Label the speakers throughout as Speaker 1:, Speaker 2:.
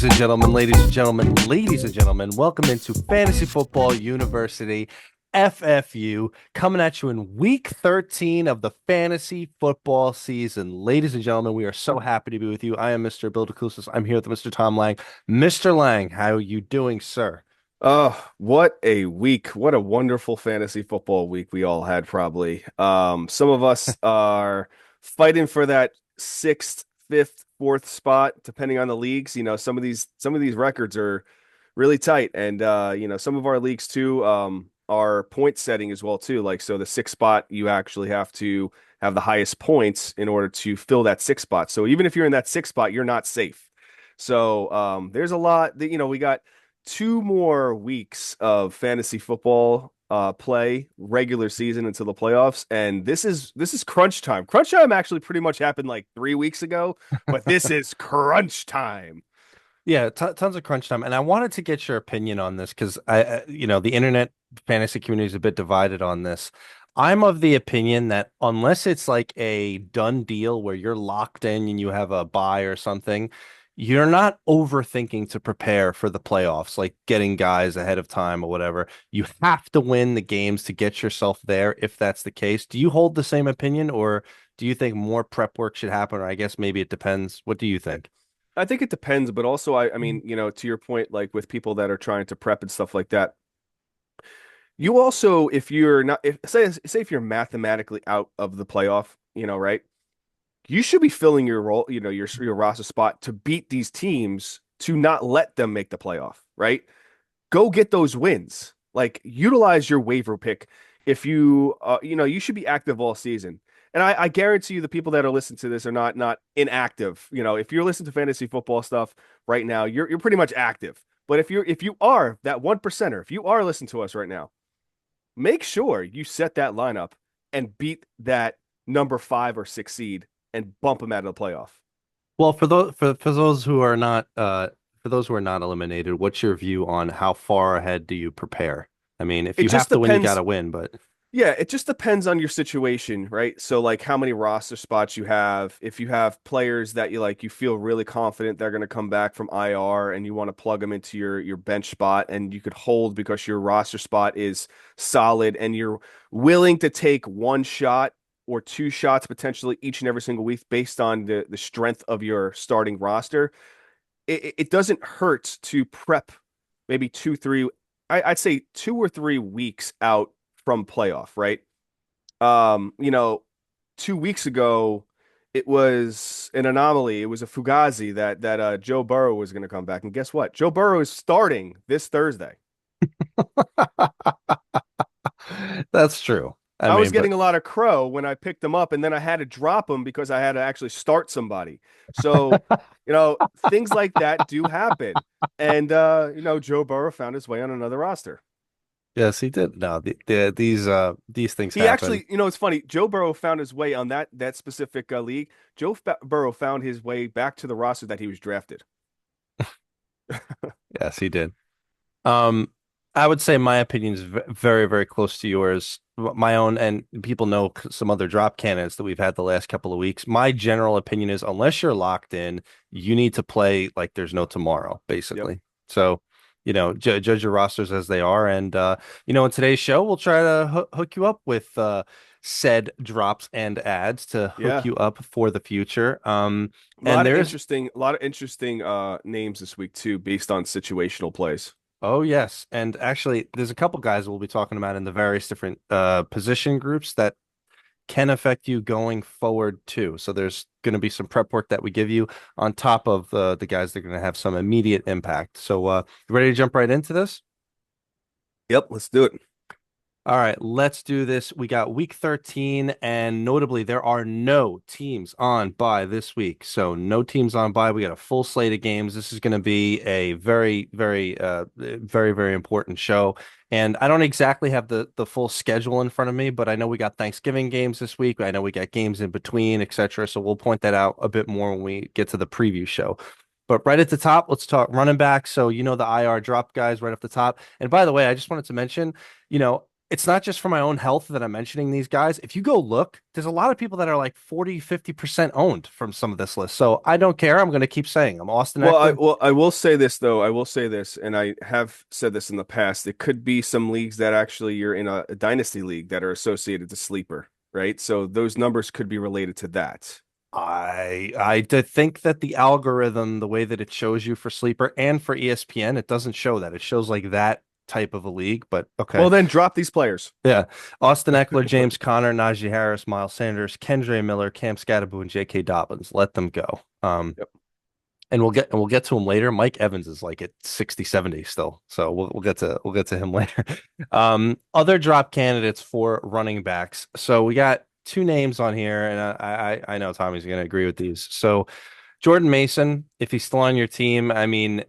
Speaker 1: Ladies and gentlemen, welcome into Fantasy Football University, FFU, coming at you in week 13 of the fantasy football season. Ladies and gentlemen, we are so happy to be with you. I am Mr. Bill DeClusis. I'm here with Mr. Tom Lang. Mr. Lang, how are you doing, sir?
Speaker 2: Oh, what a week. What a wonderful fantasy football week we all had, probably. Some of us are fighting for that sixth, fifth, fourth spot, depending on the leagues. Some of these records are really tight. And some of our leagues too, are point setting as well, too. Like, so the sixth spot, you actually have to have the highest points in order to fill that sixth spot. So even if you're in that sixth spot, you're not safe. So there's a lot that, we got two more weeks of fantasy football play regular season until the playoffs, and this is crunch time. Crunch time actually pretty much happened like 3 weeks ago, but this is crunch time.
Speaker 1: Yeah, tons of crunch time. And I wanted to get your opinion on this because the internet fantasy community is a bit divided on this. I'm of the opinion that unless it's like a done deal where you're locked in and you have a bye or something, you're not overthinking to prepare for the playoffs, like getting guys ahead of time or whatever. You have to win the games to get yourself there if that's the case. Do you hold the same opinion, or do you think more prep work should happen? Or I guess maybe it depends. What do you think?
Speaker 2: I think it depends, but also I mean, to your point, like with people that are trying to prep and stuff like that, you also, if you're not, if say if you're mathematically out of the playoff, right? You should be filling your role, your roster spot to beat these teams to not let them make the playoff, right? Go get those wins. Like, utilize your waiver pick. If you should be active all season. And I guarantee you the people that are listening to this are not inactive. If you're listening to fantasy football stuff right now, you're pretty much active. But if you are that 1%er, if you are listening to us right now, make sure you set that lineup and beat that number 5 or 6 seed and bump them out of the playoff.
Speaker 1: Well, for those who are not eliminated, what's your view on how far ahead do you prepare? I mean, if
Speaker 2: It
Speaker 1: you have
Speaker 2: just
Speaker 1: to win, you got
Speaker 2: depends.
Speaker 1: to win, but
Speaker 2: Yeah, it just depends on your situation, right? So like how many roster spots you have. If you have players that you feel really confident they're going to come back from IR and you want to plug them into your bench spot and you could hold because your roster spot is solid and you're willing to take one shot or two shots potentially each and every single week based on the strength of your starting roster, it doesn't hurt to prep maybe 2, 3, I'd say 2 or 3 weeks out from playoff, right? Um, you know, 2 weeks ago, it was an anomaly. It was a fugazi that Joe Burrow was going to come back, and guess what? Joe Burrow is starting this Thursday.
Speaker 1: that's true. I
Speaker 2: I was
Speaker 1: mean,
Speaker 2: getting
Speaker 1: but
Speaker 2: a lot of crow when I picked him up, and then I had to drop him because I had to actually start somebody. So, things like that do happen. And Joe Burrow found his way on another roster.
Speaker 1: yes, he did. No, these things
Speaker 2: He
Speaker 1: happen.
Speaker 2: actually, it's funny. Joe Burrow found his way on that specific league. Burrow found his way back to the roster that he was drafted.
Speaker 1: Yes, he did. Um, I would say my opinion is very, very close to yours. My own, and people know some other drop candidates that we've had the last couple of weeks. My general opinion is unless you're locked in, you need to play like there's no tomorrow,
Speaker 2: Yep.
Speaker 1: basically. So, judge your rosters as they are. And, in today's show, we'll try to hook you up with said drops and ads to hook
Speaker 2: Yeah.
Speaker 1: you up for the future. And there's
Speaker 2: A lot of interesting names this week too, based on situational plays.
Speaker 1: Oh yes, and actually, there's a couple guys we'll be talking about in the various different position groups that can affect you going forward too. So there's going to be some prep work that we give you on top of the guys that are going to have some immediate impact. So you ready to jump right into this?
Speaker 2: Yep, let's do it.
Speaker 1: All right, let's do this. We got week 13, and notably, there are no teams on bye this week. So, no teams on bye. We got a full slate of games. This is going to be a very, very, very, very important show. And I don't exactly have the full schedule in front of me, but I know we got Thanksgiving games this week. I know we got games in between, etc. So, we'll point that out a bit more when we get to the preview show. But right at the top, let's talk running back. So, the IR drop guys right off the top. And by the way, I just wanted to mention, you know, it's not just for my own health that I'm mentioning these guys. If you go look, there's a lot of people that are like 40, 50% owned from some of this list. So I don't care. I'm going to keep saying them. Austin Eckler.
Speaker 2: I will say this though. I will say this, and I have said this in the past. It could be some leagues that actually you're in a dynasty league that are associated to sleeper, right? So those numbers could be related to that.
Speaker 1: I did think that the algorithm, the way that it shows you for sleeper and for ESPN, it doesn't show that. It shows like that type of a league, but
Speaker 2: Well,
Speaker 1: okay.
Speaker 2: then drop these players.
Speaker 1: Yeah. Austin Eckler, James Conner, Najee Harris, Miles Sanders, Kendre Miller, Cam Scatterbo, and J.K. Dobbins. Let them go.
Speaker 2: Yep.
Speaker 1: And we'll get to him later. Mike Evans is like at 60, 70 still. So we'll get to him later. Other drop candidates for running backs. So we got two names on here, and I know Tommy's gonna agree with these. So Jordan Mason, if he's still on your team, I mean,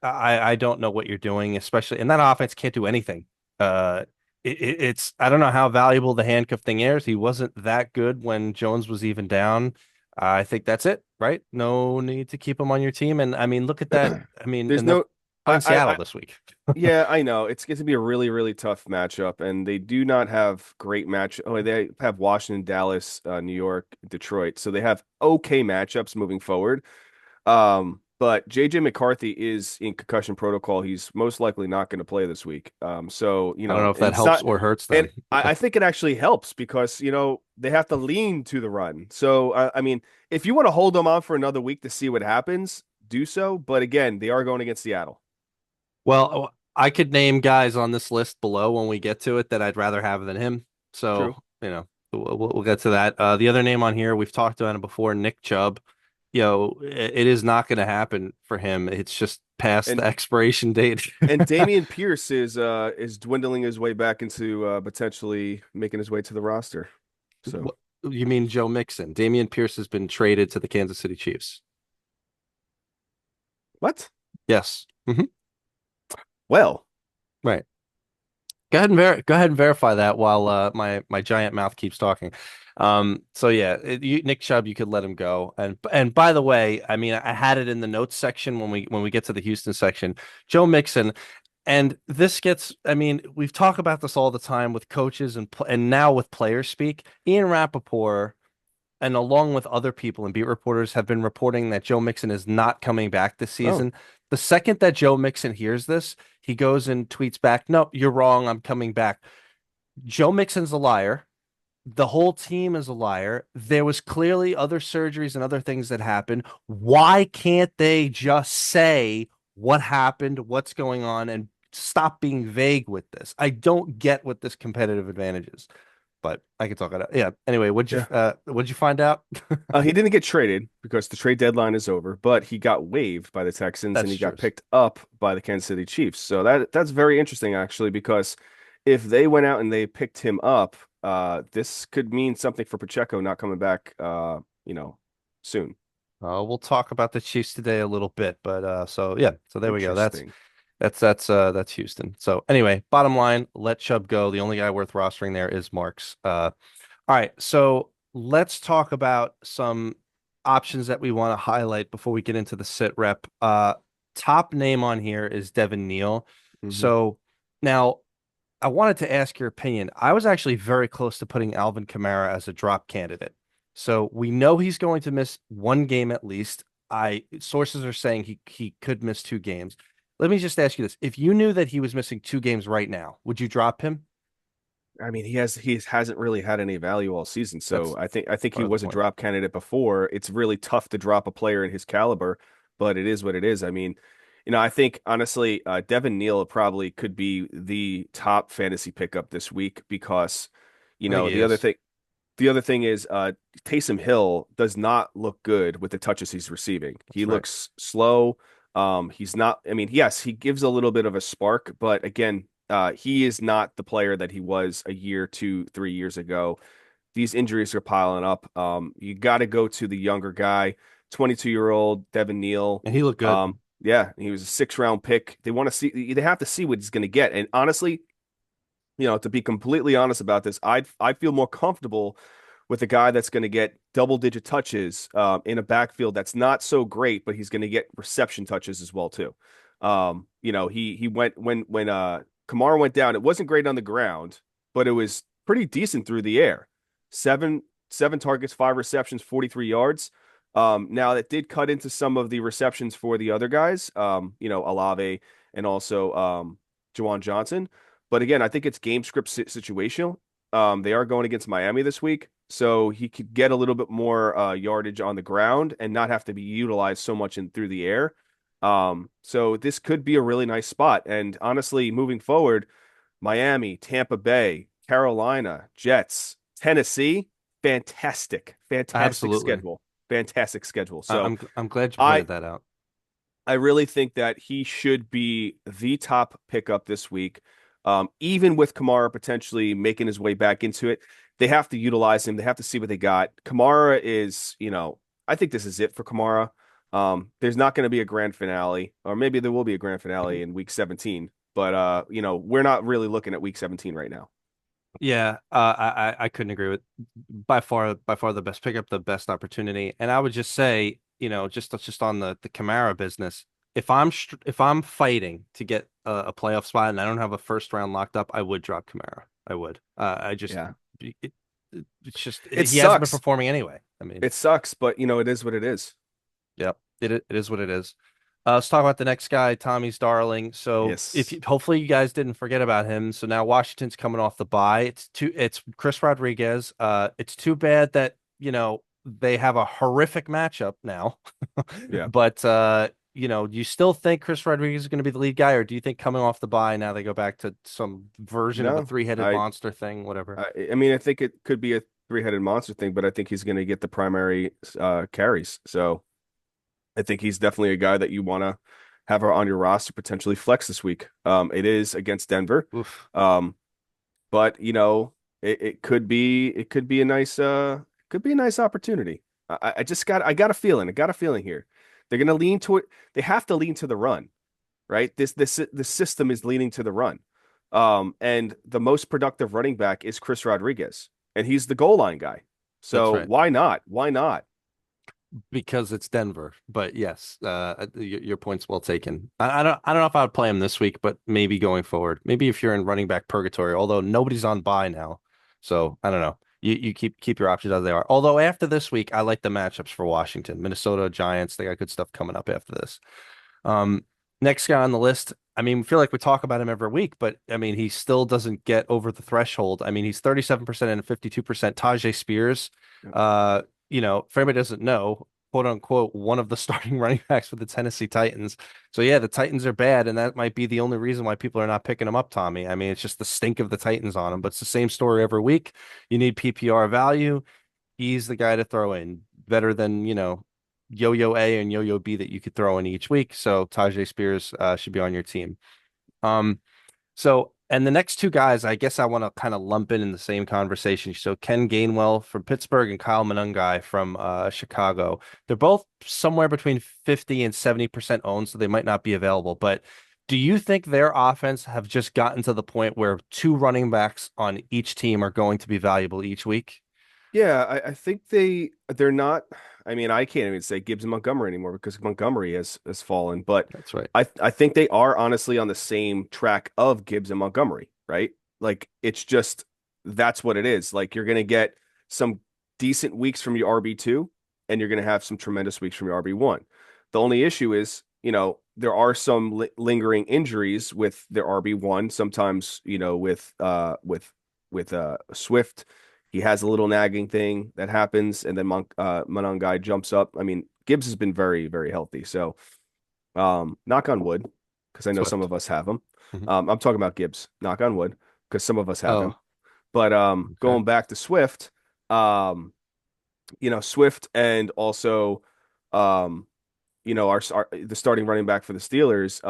Speaker 1: I don't know what you're doing, especially and that offense can't do anything. It's I don't know how valuable the handcuff thing is. He wasn't that good when Jones was even down. I think that's it, right? No need to keep him on your team. And I mean, look at that. I mean,
Speaker 2: There's
Speaker 1: and they're
Speaker 2: no.
Speaker 1: playing Seattle
Speaker 2: I
Speaker 1: this week.
Speaker 2: Yeah, I know. It's going to be a really, really tough matchup, and they do not have great match. Oh, they have Washington, Dallas, New York, Detroit, so they have okay matchups moving forward. But JJ McCarthy is in concussion protocol. He's most likely not going to play this week. So
Speaker 1: I don't know if
Speaker 2: and
Speaker 1: that
Speaker 2: it's
Speaker 1: helps
Speaker 2: not,
Speaker 1: or hurts
Speaker 2: and
Speaker 1: them.
Speaker 2: I think it actually helps because they have to lean to the run. So I mean, if you want to hold them on for another week to see what happens, do so. But again, they are going against Seattle.
Speaker 1: Well, I could name guys on this list below when we get to it that I'd rather have than him. So,
Speaker 2: True.
Speaker 1: we'll get to that. The other name on here, we've talked about it before, Nick Chubb. It is not going to happen for him. It's just past
Speaker 2: And
Speaker 1: the expiration date.
Speaker 2: And Damian Pierce is dwindling his way back into potentially making his way to the roster. So
Speaker 1: You mean Joe Mixon? Damian Pierce has been traded to the Kansas City Chiefs.
Speaker 2: what?
Speaker 1: Yes.
Speaker 2: Well,
Speaker 1: Right. Go ahead and verify that while my giant mouth keeps talking. So yeah, Nick Chubb, you could let him go. And by the way, I mean I had it in the notes section when we get to the Houston section. Joe Mixon, and this gets. I mean, we've talked about this all the time with coaches and now with players speak. Ian Rappaport and along with other people and beat reporters have been reporting that Joe Mixon is not coming back this
Speaker 2: oh,
Speaker 1: season. The second that Joe Mixon hears this, he goes and tweets back, "No, you're wrong. I'm coming back." Joe Mixon's a liar. The whole team is a liar. There was clearly other surgeries and other things that happened. Why can't they just say what happened, what's going on, and stop being vague with this? I don't get what this competitive advantage is, but I can talk it out. Yeah. Anyway,
Speaker 2: yeah.
Speaker 1: what'd you find out?
Speaker 2: He didn't get traded because the trade deadline is over, but he got waived by the Texans and
Speaker 1: That's
Speaker 2: he
Speaker 1: true.
Speaker 2: got picked up by the Kansas City Chiefs. So that's very interesting actually because if they went out and they picked him up, this could mean something for Pacheco not coming back, soon.
Speaker 1: We'll talk about the Chiefs today a little bit, but so yeah, so there we go. That's
Speaker 2: Interesting.
Speaker 1: that's Houston. So anyway, bottom line, let Chubb go. The only guy worth rostering there is Marks. All right, so let's talk about some options that we want to highlight before we get into the sit rep. Top name on here is Devin Neal.
Speaker 2: Hmm.
Speaker 1: So now I wanted to ask your opinion. I was actually very close to putting Alvin Kamara as a drop candidate. So we know he's going to miss one game at least. I sources are saying he could miss two games. Let me just ask you this. If you knew that he was missing two games right now, would you drop him?
Speaker 2: I mean, he hasn't really had any value all season, so
Speaker 1: That's
Speaker 2: I think he
Speaker 1: part of the
Speaker 2: was a
Speaker 1: point.
Speaker 2: drop candidate before. It's really tough to drop a player in his caliber, but it is what it is. I mean, I think honestly, Devin Neal probably could be the top fantasy pickup this week because,
Speaker 1: I think he
Speaker 2: the other
Speaker 1: is.
Speaker 2: thing is Taysom Hill does not look good with the touches he's receiving. He
Speaker 1: That's right.
Speaker 2: looks slow. He's not, I mean, yes, he gives a little bit of a spark, but again, he is not the player that he was a year, 2, 3 years ago. These injuries are piling up. You got to go to the younger guy, 22-year-old Devin Neal.
Speaker 1: And he looked good.
Speaker 2: Yeah, he was a 6th round pick. They have to see what he's going to get. And honestly, to be completely honest about this, I feel more comfortable with a guy that's going to get double-digit touches in a backfield that's not so great, but he's going to get reception touches as well too. He went when Kamara went down. It wasn't great on the ground, but it was pretty decent through the air. Seven seven targets, 5 receptions, 43 yards. Now that did cut into some of the receptions for the other guys, Olave and also Juwan Johnson. But again, I think it's game script situational. They are going against Miami this week, so he could get a little bit more yardage on the ground and not have to be utilized so much in through the air. So this could be a really nice spot. And honestly, moving forward, Miami, Tampa Bay, Carolina, Jets, Tennessee, fantastic, fantastic
Speaker 1: Absolutely.
Speaker 2: schedule. Fantastic schedule.
Speaker 1: I-
Speaker 2: So
Speaker 1: I'm glad you
Speaker 2: I
Speaker 1: pointed that out.
Speaker 2: I really think that he should be the top pickup this week. Even with Kamara potentially making his way back into it, they have to utilize him. They have to see what they got. Kamara is, I think this is it for Kamara. There's not going to be a grand finale, or maybe there will be a grand finale in week 17, but we're not really looking at week 17 right now.
Speaker 1: Yeah, I couldn't agree with by far the best pickup, the best opportunity. And I would just say, just on the Kamara business, if I'm fighting to get a playoff spot and I don't have a first round locked up, I would drop Kamara. I would. I just
Speaker 2: Yeah.
Speaker 1: it's just
Speaker 2: It
Speaker 1: he hasn't been
Speaker 2: sucks.
Speaker 1: performing anyway. I mean,
Speaker 2: It sucks, but it is what it is.
Speaker 1: yep, it is what it is. Let's talk about the next guy, Tommy's darling. So if
Speaker 2: Yes.
Speaker 1: you, hopefully you guys didn't forget about him. So now Washington's coming off the bye. It's Chris Rodriguez. It's too bad that, they have a horrific matchup now.
Speaker 2: Yeah.
Speaker 1: But do you still think Chris Rodriguez is going to be the lead guy, or do you think coming off the bye now they go back to some version of a
Speaker 2: No.
Speaker 1: three-headed
Speaker 2: I
Speaker 1: monster thing, whatever?
Speaker 2: I mean, I think it could be a three-headed monster thing, but I think he's going to get the primary carries. So I think he's definitely a guy that you want to have on your roster, potentially flex this week. It is against Denver.
Speaker 1: Oof.
Speaker 2: Um, but it could be a nice opportunity. I got a feeling. I got a feeling here. They're gonna lean toward they have to lean to the run, right? The system is leaning to the run. And the most productive running back is Chris Rodriguez, and he's the goal line guy.
Speaker 1: That's
Speaker 2: So
Speaker 1: right.
Speaker 2: why not? Why not?
Speaker 1: Because it's Denver. But yes, your point's well taken. I don't know if I would play him this week, but maybe going forward. Maybe if you're in running back purgatory, although nobody's on bye now. So I don't know. You keep your options as they are. Although after this week, I like the matchups for Washington, Minnesota Giants. They got good stuff coming up after this. Um, Next guy on the list. I mean, we feel like we talk about him every week, but I mean, he still doesn't get over the threshold. I mean, he's 37% and 52%. Taje Spears. Uh, if anybody doesn't know, quote unquote, one of the starting running backs for the Tennessee Titans. So yeah, the Titans are bad, and that might be the only reason why people are not picking them up, Tommy. I mean, it's just the stink of the Titans on them, but it's the same story every week. You need PPR value. He's the guy to throw in, better than, Yo-Yo A and Yo-Yo B that you could throw in each week. So Taje Spears should be on your team. Um, and the next two guys, I guess I want to kind of lump in the same conversation. So Ken Gainwell from Pittsburgh and Kyle Monangai from Chicago. They're both somewhere between 50 and 70% owned, so they might not be available. But do you think their offense have just gotten to the point where two running backs on each team are going to be valuable each week?
Speaker 2: Yeah, I think they're not. I mean, I can't even say Gibbs and Montgomery anymore because Montgomery has fallen. But
Speaker 1: That's right.
Speaker 2: I think they are honestly on the same track of Gibbs and Montgomery, right? Like it's just that's what it is. Like you're gonna get some decent weeks from your RB2, and you're gonna have some tremendous weeks from your RB1. The only issue is, there are some lingering injuries with their RB1. Sometimes, with Swift. He has a little nagging thing that happens, and then Monangai jumps up. I mean, Gibbs has been very, very healthy. So, knock on wood, because I know some
Speaker 1: Swift.
Speaker 2: of us have him.
Speaker 1: Mhm.
Speaker 2: I'm talking about Gibbs, knock on wood, because some of us have him.
Speaker 1: Oh,
Speaker 2: But
Speaker 1: okay.
Speaker 2: going back to Swift, um, Swift and also, um, our the starting running back for the Steelers,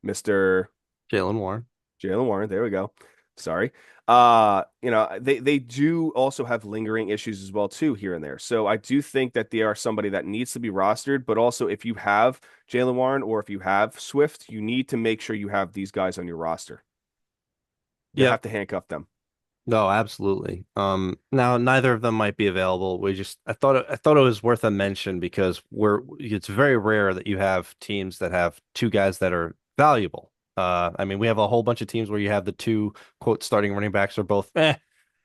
Speaker 2: Mr.
Speaker 1: Jalen Warren.
Speaker 2: Jalen Warren. There we go. Sorry. They do also have lingering issues as well too here and there. So I do think that they are somebody that needs to be rostered, but also if you have Jalen Warren or if you have Swift, you need to make sure you have these guys on your roster. You
Speaker 1: Yep.
Speaker 2: have to handcuff them.
Speaker 1: No, absolutely. Now neither of them might be available. I thought it was worth a mention because it's very rare that you have teams that have two guys that are valuable. I mean, we have a whole bunch of teams where you have the two quote starting running backs are both eh.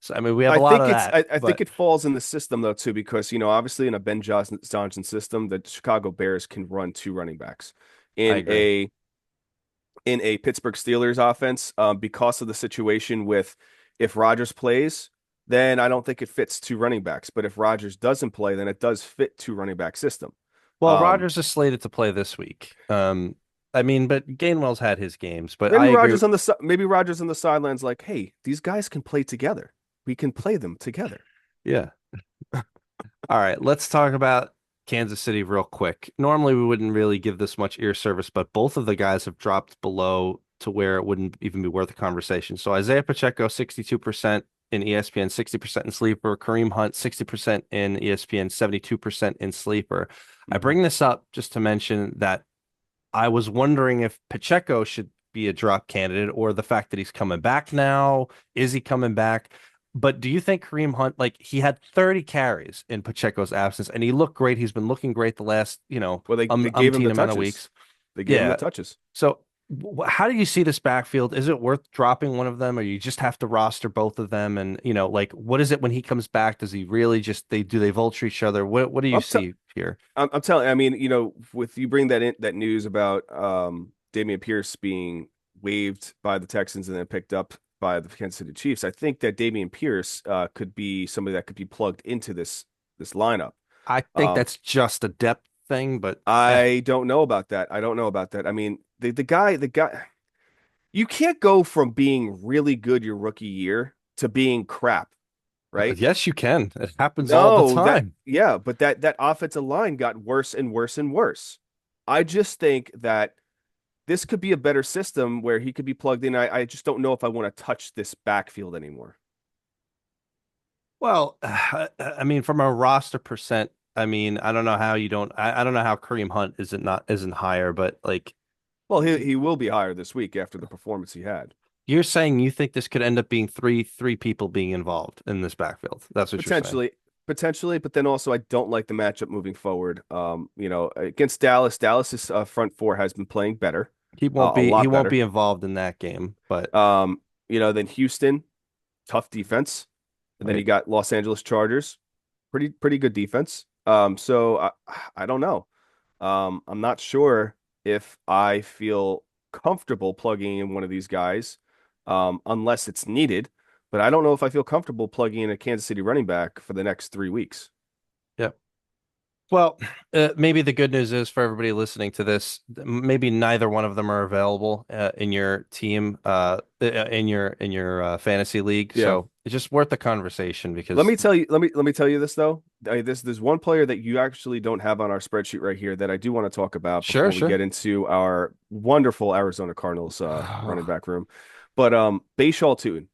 Speaker 1: So I mean, we have a lot of that,
Speaker 2: I think
Speaker 1: but
Speaker 2: it falls in the system though too, because obviously in a Ben Johnson system, the Chicago Bears can run two running backs.
Speaker 1: I
Speaker 2: In
Speaker 1: agree.
Speaker 2: a Pittsburgh Steelers offense, because of the situation with if Rodgers plays, then I don't think it fits two running backs. But if Rodgers doesn't play, then it does fit two running back system.
Speaker 1: Well,
Speaker 2: Um,
Speaker 1: Rodgers is slated to play this week. I mean, but Gainwell's had his games, but I
Speaker 2: maybe
Speaker 1: agree.
Speaker 2: Rodgers on the sidelines, like, hey, these guys can play together. We can play them together.
Speaker 1: Yeah. All right, let's talk about Kansas City real quick. Normally, we wouldn't really give this much ear service, but both of the guys have dropped below to where it wouldn't even be worth a conversation. So Isaiah Pacheco, 62% in ESPN, 60% in Sleeper. Kareem Hunt, 60% in ESPN, 72% in Sleeper. I
Speaker 2: Mhm.
Speaker 1: bring this up just to mention that I was wondering if Pacheco should be a drop candidate or the fact that he's coming back now. Is he coming back? But do you think Kareem Hunt, like he had 30 carries in Pacheco's absence and he looked great. He's been looking great the last,
Speaker 2: Well, they gave him
Speaker 1: umpteen
Speaker 2: the
Speaker 1: amount of
Speaker 2: touches.
Speaker 1: weeks.
Speaker 2: They gave him the
Speaker 1: Yeah.
Speaker 2: touches.
Speaker 1: So how do you see this backfield? Is it worth dropping one of them or you just have to roster both of them? And, like, what is it when he comes back? Does he really just, do they vulture each other? What do you
Speaker 2: I'm, t-
Speaker 1: see here?
Speaker 2: I'm telling. I mean, with you bring that news about Damian Pierce being waived by the Texans and then picked up by the Kansas City Chiefs, I think that Damian Pierce could be somebody that could be plugged into this lineup.
Speaker 1: I think
Speaker 2: Um,
Speaker 1: that's just a depth thing, but
Speaker 2: I don't know about that. I don't know about that. I mean, the guy, you can't go from being really good your rookie year to being crap, right?
Speaker 1: yes, you can. It happens all the
Speaker 2: No,
Speaker 1: time.
Speaker 2: but that offensive line got worse and worse and worse. I just think that this could be a better system where he could be plugged in. I just don't know if I want to touch this backfield anymore.
Speaker 1: Well, I mean, from a roster percent, I mean, I don't know how you don't. I don't know how Kareem Hunt isn't higher, but like
Speaker 2: Well, he will be higher this week after the performance he had.
Speaker 1: you're saying, you think this could end up being three people being involved in this backfield. That's what you're saying.
Speaker 2: Potentially, potentially, but then also I don't like the matchup moving forward. Against Dallas, Dallas's front four has been playing better, a
Speaker 1: He
Speaker 2: lot
Speaker 1: won't be
Speaker 2: better.
Speaker 1: involved in that game, but
Speaker 2: Then Houston, tough defense, and then you
Speaker 1: right.
Speaker 2: got Los Angeles Chargers, pretty good defense. So I don't know. I'm not sure if I feel comfortable plugging in one of these guys, unless it's needed. But I don't know if I feel comfortable plugging in a Kansas City running back for the next 3 weeks.
Speaker 1: Yep. Well, maybe the good news is for everybody listening to this, maybe neither one of them are available in your team, in your fantasy league.
Speaker 2: Yeah.
Speaker 1: So it's just worth the conversation
Speaker 2: Let
Speaker 1: because
Speaker 2: me tell you, let me tell you this though. There's one player that you actually don't have on our spreadsheet right here that I do want to talk about
Speaker 1: sure,
Speaker 2: before we
Speaker 1: sure.
Speaker 2: get into our wonderful Arizona Cardinals running back room. But Bhayshul Tuten.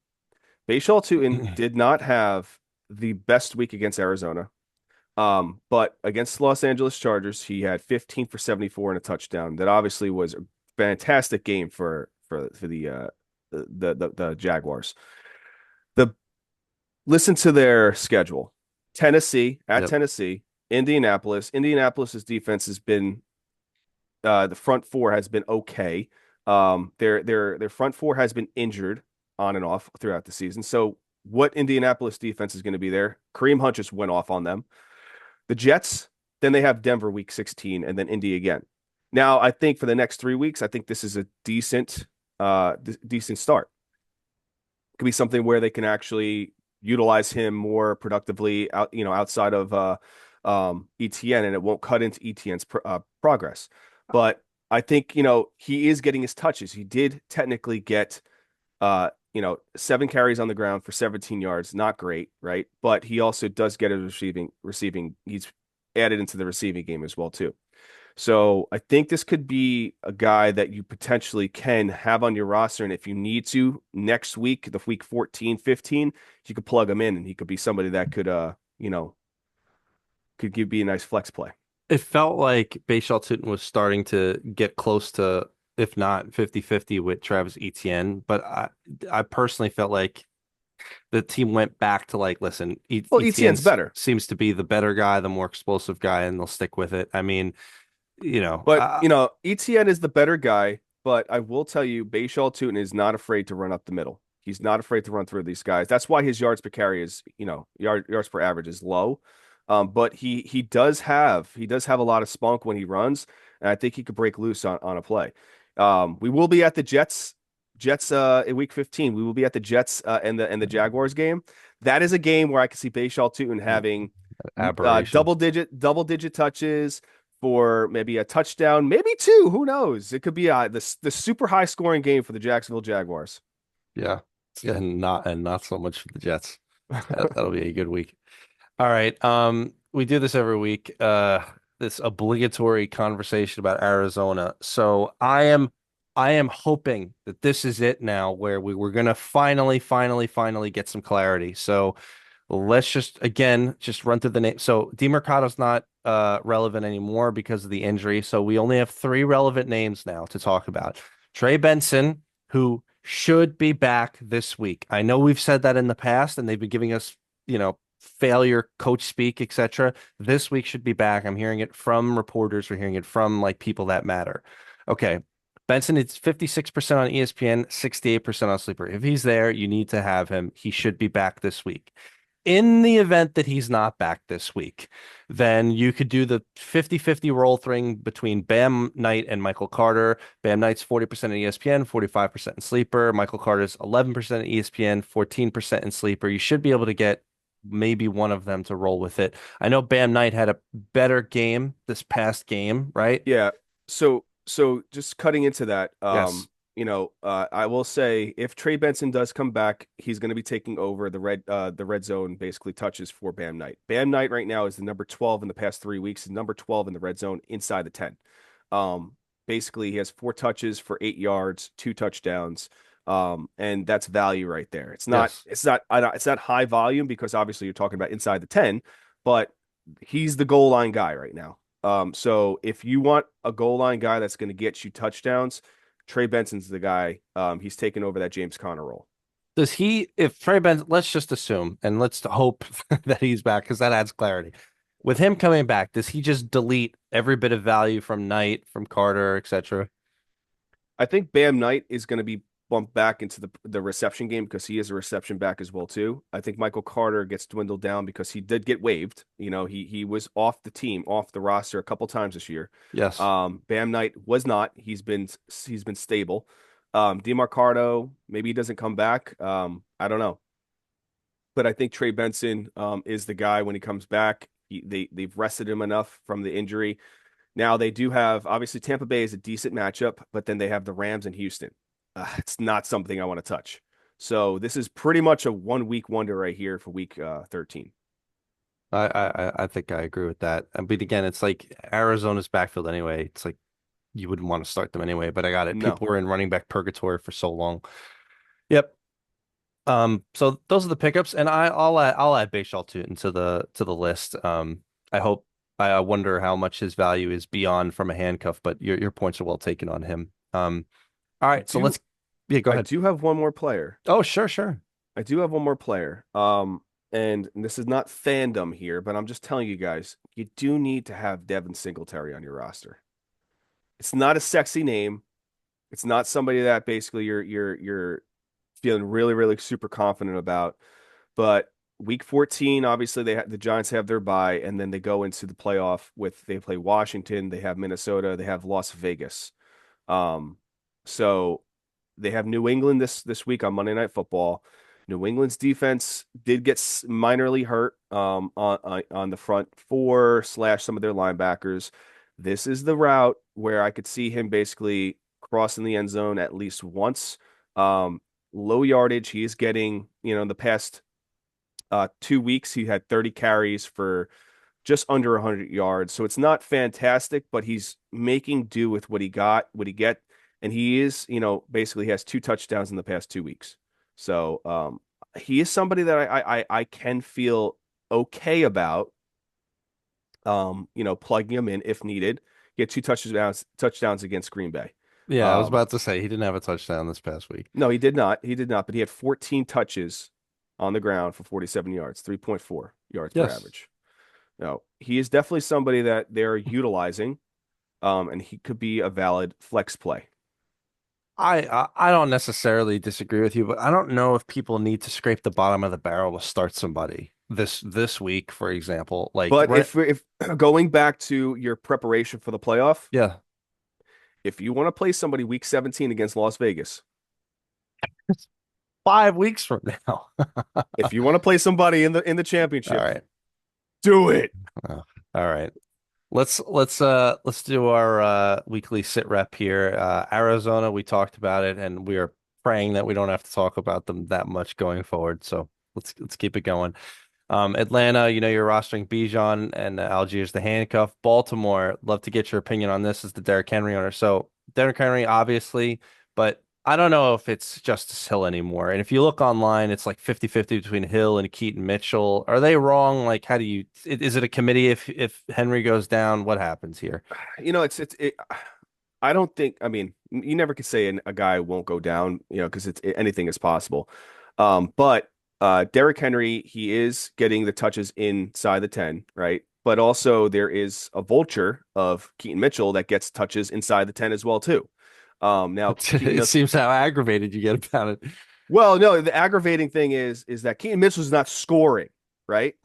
Speaker 2: Bhayshul Tuten did not have the best week against Arizona. But against Los Angeles Chargers, he had 15 for 74 and a touchdown. That obviously was a fantastic game for the Jaguars. The Listen to their schedule. Tennessee at
Speaker 1: Yep.
Speaker 2: Tennessee, Indianapolis. Indianapolis's defense has been the front four has been okay. Their front four has been injured on and off throughout the season. So what Indianapolis defense is going to be there? Kareem Hunt just went off on them. The Jets, then they have Denver week 16 and then Indy again. Now, I think for the next 3 weeks, I think this is a decent start. Could be something where they can actually utilize him more productively outside of ETN, and it won't cut into ETN's progress. But I think he is getting his touches. He did technically get 7 carries on the ground for 17 yards. Not great, right? But he also does get his receiving. He's added into the receiving game as well too. So I think this could be a guy that you potentially can have on your roster. And if you need to next week, the week 14, 15, you could plug him in and he could be somebody that could be a nice flex play.
Speaker 1: It felt like Bhayshul Tuten was starting to get close to, if not 50-50 with Travis Etienne, but I personally felt like the team went back to like, listen,
Speaker 2: Well,
Speaker 1: Etienne
Speaker 2: ETN's better,
Speaker 1: seems to be the better guy, the more explosive guy, and they'll stick with it. I mean,
Speaker 2: but ETN is the better guy but I will tell you, Bhayshul Tuten is not afraid to run up the middle. He's not afraid to run through these guys. That's why his yards per carry is, yards per average is low. But he does have a lot of spunk when he runs, and I think he could break loose on a play. We will be at the Jets in week 15. We will be at the Jets and the Jaguars game. That is a game where I can see Bhayshul Tuten having
Speaker 1: Aberration.
Speaker 2: double digit touches for maybe a touchdown, maybe two. Who knows? It could be the super high scoring game for the Jacksonville Jaguars.
Speaker 1: Yeah. And not so much for the Jets. That'll be a good week. All right. We do this every week. This obligatory conversation about Arizona. So I am hoping that this is it now, where we were gonna finally get some clarity. So let's just run through the name. So DeMarco's not relevant anymore because of the injury. So we only have three relevant names now to talk about. Trey Benson, who should be back this week. I know we've said that in the past, and they've been giving us, failure coach speak, etc. This week should be back. I'm hearing it from reporters. We're hearing it from like people that matter. Okay. Benson is 56% on ESPN, 68% on Sleeper. If he's there, you need to have him. He should be back this week. In the event that he's not back this week, then you could do the 50-50 roll thing between Bam Knight and Michael Carter. Bam Knight's 40% in ESPN, 45% in Sleeper. Michael Carter's 11% in ESPN, 14% in Sleeper. You should be able to get maybe one of them to roll with it. I know Bam Knight had a better game this past game, right?
Speaker 2: Yeah. So just cutting into that,
Speaker 1: Yes.
Speaker 2: I will say if Trey Benson does come back, he's going to be taking over the red zone basically touches for Bam Knight. Bam Knight right now is the number 12 in the past 3 weeks, and number 12 in the red zone inside the 10. Um, Basically he has 4 touches for 8 yards, 2 touchdowns. And that's value right there. It's not,
Speaker 1: Yes.
Speaker 2: it's not, it's not high volume because obviously you're talking about inside the 10, but he's the goal line guy right now. So if you want a goal line guy that's going to get you touchdowns, Trey Benson's the guy. He's taken over that James Conner role.
Speaker 1: If Trey Benson, let's just assume and let's hope that he's back because that adds clarity. With him coming back, does he just delete every bit of value from Knight, from Carter, etc.?
Speaker 2: I think Bam Knight is going to be bumped back into the reception game because he is a reception back as well too. I think Michael Carter gets dwindled down because he did get waived. He was off the team, off the roster a couple times this year.
Speaker 1: Yes.
Speaker 2: Bam Knight was not. He's been stable. DeMarcado, maybe he doesn't come back. I don't know. But I think Trey Benson is the guy when he comes back. They've rested him enough from the injury. Now they do have obviously Tampa Bay is a decent matchup, but then they have the Rams in Houston. It's not something I want to touch. So this is pretty much a 1 week wonder right here for week 13.
Speaker 1: I think I agree with that. But again, it's like Arizona's backfield anyway. It's like you wouldn't want to start them anyway, but I got it.
Speaker 2: No,
Speaker 1: People were in running back purgatory for so long. Yep. So those are the pickups, and I'll add Bhayshul Tuten to the list. I hope I wonder how much his value is beyond from a handcuff, but your points are well taken on him. All
Speaker 2: I
Speaker 1: right, so
Speaker 2: do.
Speaker 1: let's yeah, go
Speaker 2: I
Speaker 1: ahead.
Speaker 2: do have one more player.
Speaker 1: Oh, sure, sure.
Speaker 2: I do have one more player. And this is not fandom here, but I'm just telling you guys, you do need to have Devin Singletary on your roster. It's not a sexy name. It's not somebody that basically you're feeling really, really super confident about. But week 14, obviously the Giants have their bye, and then they go into the playoff with they play Washington, they have Minnesota, they have Las Vegas. Um, so they have New England this week on Monday Night Football. New England's defense did get minorly hurt on the front four slash some of their linebackers. This is the route where I could see him basically crossing the end zone at least once. Low yardage. He is getting, in the past 2 weeks, he had 30 carries for just under 100 yards. So it's not fantastic, but he's making do with what he get. And he is, basically has 2 touchdowns in the past 2 weeks. So he is somebody that I can feel okay about, plugging him in if needed. Get 2 touchdowns against Green Bay.
Speaker 1: Yeah, I was
Speaker 2: Um,
Speaker 1: about to say he didn't have a touchdown this past week.
Speaker 2: no, he did not. He did not, but he had 14 touches on the ground for 47 yards, 3.4 yards per
Speaker 1: Yes.
Speaker 2: average. No, he is definitely somebody that they're utilizing, and he could be a valid flex play.
Speaker 1: I don't necessarily disagree with you, but I don't know if people need to scrape the bottom of the barrel to start somebody this week, for example. Like,
Speaker 2: But if going back to your preparation for the playoff,
Speaker 1: yeah,
Speaker 2: if you want to play somebody week 17 against Las Vegas,
Speaker 1: it's 5 weeks from now.
Speaker 2: if you want to play somebody in the
Speaker 1: All
Speaker 2: championship,
Speaker 1: right.
Speaker 2: do it.
Speaker 1: Oh, all right. Let's do our weekly sit rep here. Arizona, we talked about it, and we are praying that we don't have to talk about them that much going forward. So let's keep it going. Atlanta, you're rostering Bijan and Algiers the handcuff. Baltimore, love to get your opinion on this as the Derrick Henry owner. So Derrick Henry, obviously, but I don't know if it's Justice Hill anymore. And if you look online, it's like 50-50 between Hill and Keaton Mitchell. Are they wrong? Like, how do you, is it a committee if Henry goes down? What happens here?
Speaker 2: I don't think, I mean, you never could say a guy won't go down, because anything is possible. But Derrick Henry, he is getting the touches inside the 10, right? But also there is a vulture of Keaton Mitchell that gets touches inside the 10 as well too. Now Keaton
Speaker 1: It
Speaker 2: Mitchell,
Speaker 1: seems how aggravated you get about it.
Speaker 2: well, no, the aggravating thing is that Keaton Mitchell's not scoring, right?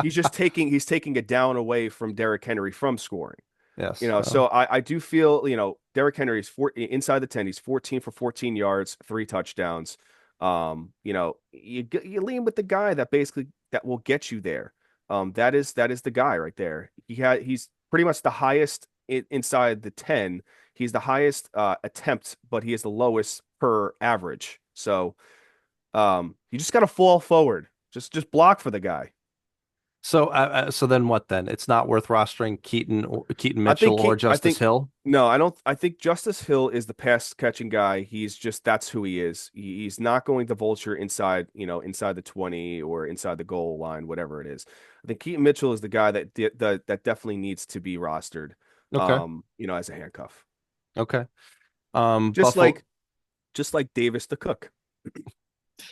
Speaker 2: He's taking it down away from Derrick Henry from scoring.
Speaker 1: Yes.
Speaker 2: So I do feel, Derrick Henry is inside the 10. He's 14 for 14 yards, 3 touchdowns. You lean with the guy that will get you there. That is the guy right there. He's pretty much the highest inside the 10. He's the highest attempt, but he is the lowest per average. So you just got to fall forward. Just block for the guy.
Speaker 1: So then what then? It's not worth rostering Keaton
Speaker 2: I think
Speaker 1: Mitchell or
Speaker 2: I
Speaker 1: Justice
Speaker 2: think
Speaker 1: Hill.
Speaker 2: no, I don't. I think Justice Hill is the pass catching guy. That's who he is. He's not going to vulture inside the 20 or inside the goal line, whatever it is. I think Keaton Mitchell is the guy that definitely needs to be rostered,
Speaker 1: Okay.
Speaker 2: as a handcuff.
Speaker 1: Okay.
Speaker 2: Just
Speaker 1: Buffalo.
Speaker 2: like just like Davis the Cook.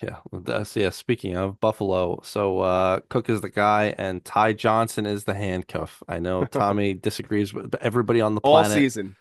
Speaker 1: Yeah. Speaking of Buffalo, so Cook is the guy and Ty Johnson is the handcuff. I know Tommy disagrees with everybody on the planet.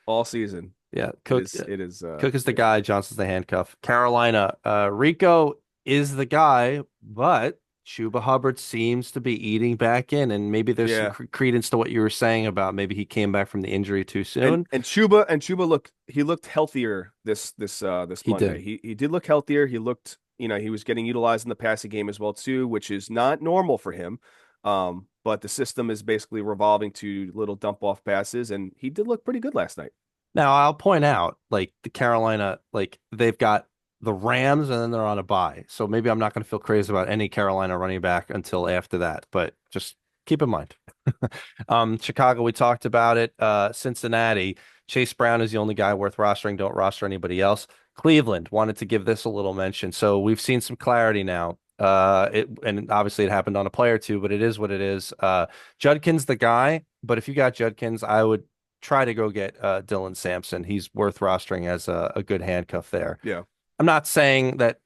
Speaker 2: All season.
Speaker 1: Yeah,
Speaker 2: It is it is
Speaker 1: Cook is the
Speaker 2: yeah.
Speaker 1: guy, Johnson's the handcuff. Carolina, Rico is the guy, but Chuba Hubbard seems to be eating back in, and maybe there's some
Speaker 2: Yeah.
Speaker 1: credence to what you were saying about maybe he came back from the injury too
Speaker 2: And
Speaker 1: soon.
Speaker 2: and Chuba looked healthier this
Speaker 1: He
Speaker 2: Monday.
Speaker 1: did.
Speaker 2: He did look healthier. He looked, he was getting utilized in the passing game as well too, which is not normal for him. But the system is basically revolving to little dump off passes, and he did look pretty good last night.
Speaker 1: Now I'll point out, like the Carolina, like they've got the Rams and then they're on a bye. So maybe I'm not going to feel crazy about any Carolina running back until after that, but just keep in mind. Chicago, we talked about it. Cincinnati, Chase Brown is the only guy worth rostering. Don't roster anybody else. Cleveland wanted to give this a little mention. So we've seen some clarity now. And obviously it happened on a play or two, but it is what it is. Judkins the guy, but if you got Judkins, I would try to go get Dylan Sampson. He's worth rostering as a good handcuff there.
Speaker 2: Yeah.
Speaker 1: I'm not saying that,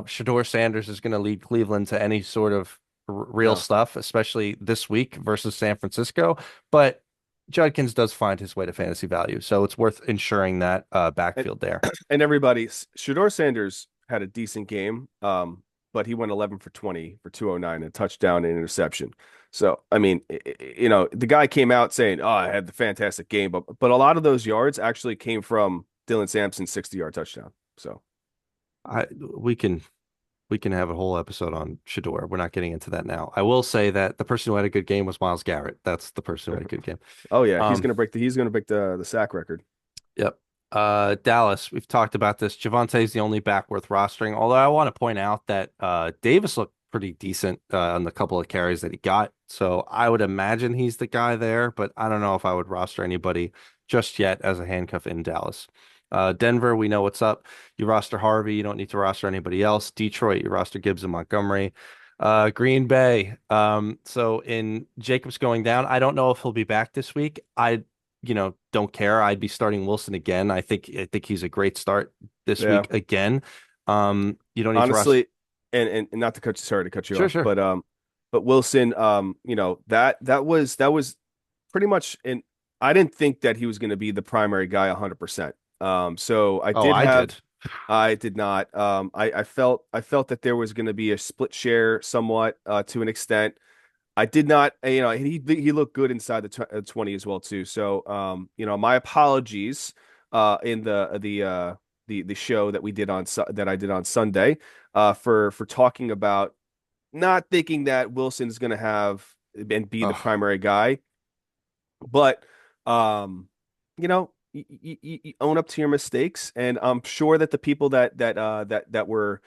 Speaker 1: Shador Sanders is going to lead Cleveland to any sort of real
Speaker 2: No.
Speaker 1: stuff, especially this week versus San Francisco, but Judkins does find his way to fantasy value. So it's worth ensuring that
Speaker 2: And
Speaker 1: backfield there.
Speaker 2: and everybody, Shador Sanders had a decent game, but he went 11 for 20 for 209 and a touchdown and interception. So, I mean, the guy came out saying, "Oh, I had the fantastic game," but a lot of those yards actually came from Dylan Sampson's 60-yard touchdown. So,
Speaker 1: I we can have a whole episode on Shador. We're not getting into that now. I will say that the person who had a good game was Myles Garrett. That's the person who had a good game.
Speaker 2: oh yeah,
Speaker 1: Um,
Speaker 2: he's gonna break the sack record.
Speaker 1: Yep. Dallas, we've talked about this. Javonte is the only back worth rostering. Although I want to point out that Davis looked pretty decent on the couple of carries that he got. So I would imagine he's the guy there, but I don't know if I would roster anybody just yet as a handcuff in Dallas. Denver, we know what's up. You roster Harvey, you don't need to roster anybody else. Detroit, you roster Gibbs and Montgomery. Green Bay. So in Jacobs going down, I don't know if he'll be back this week. Don't care. I'd be starting Wilson again. I think he's a great start this
Speaker 2: Yeah,
Speaker 1: week again. You don't need to rush.
Speaker 2: honestly, and not to cut sorry to cut you
Speaker 1: Sure,
Speaker 2: off,
Speaker 1: sure.
Speaker 2: but Wilson, that was pretty much in. I didn't think that he was going to be the primary guy 100%. So I
Speaker 1: Oh,
Speaker 2: did
Speaker 1: I
Speaker 2: have,
Speaker 1: did.
Speaker 2: I did not. I felt that there was going to be a split share somewhat to an extent. I did not, he looked good inside the 20 as well too. So, my apologies in the show that we did that I did on Sunday for talking about not thinking that Wilson's going to have and be the
Speaker 1: Oh,
Speaker 2: primary guy, but you own up to your mistakes, and I'm sure that the people that were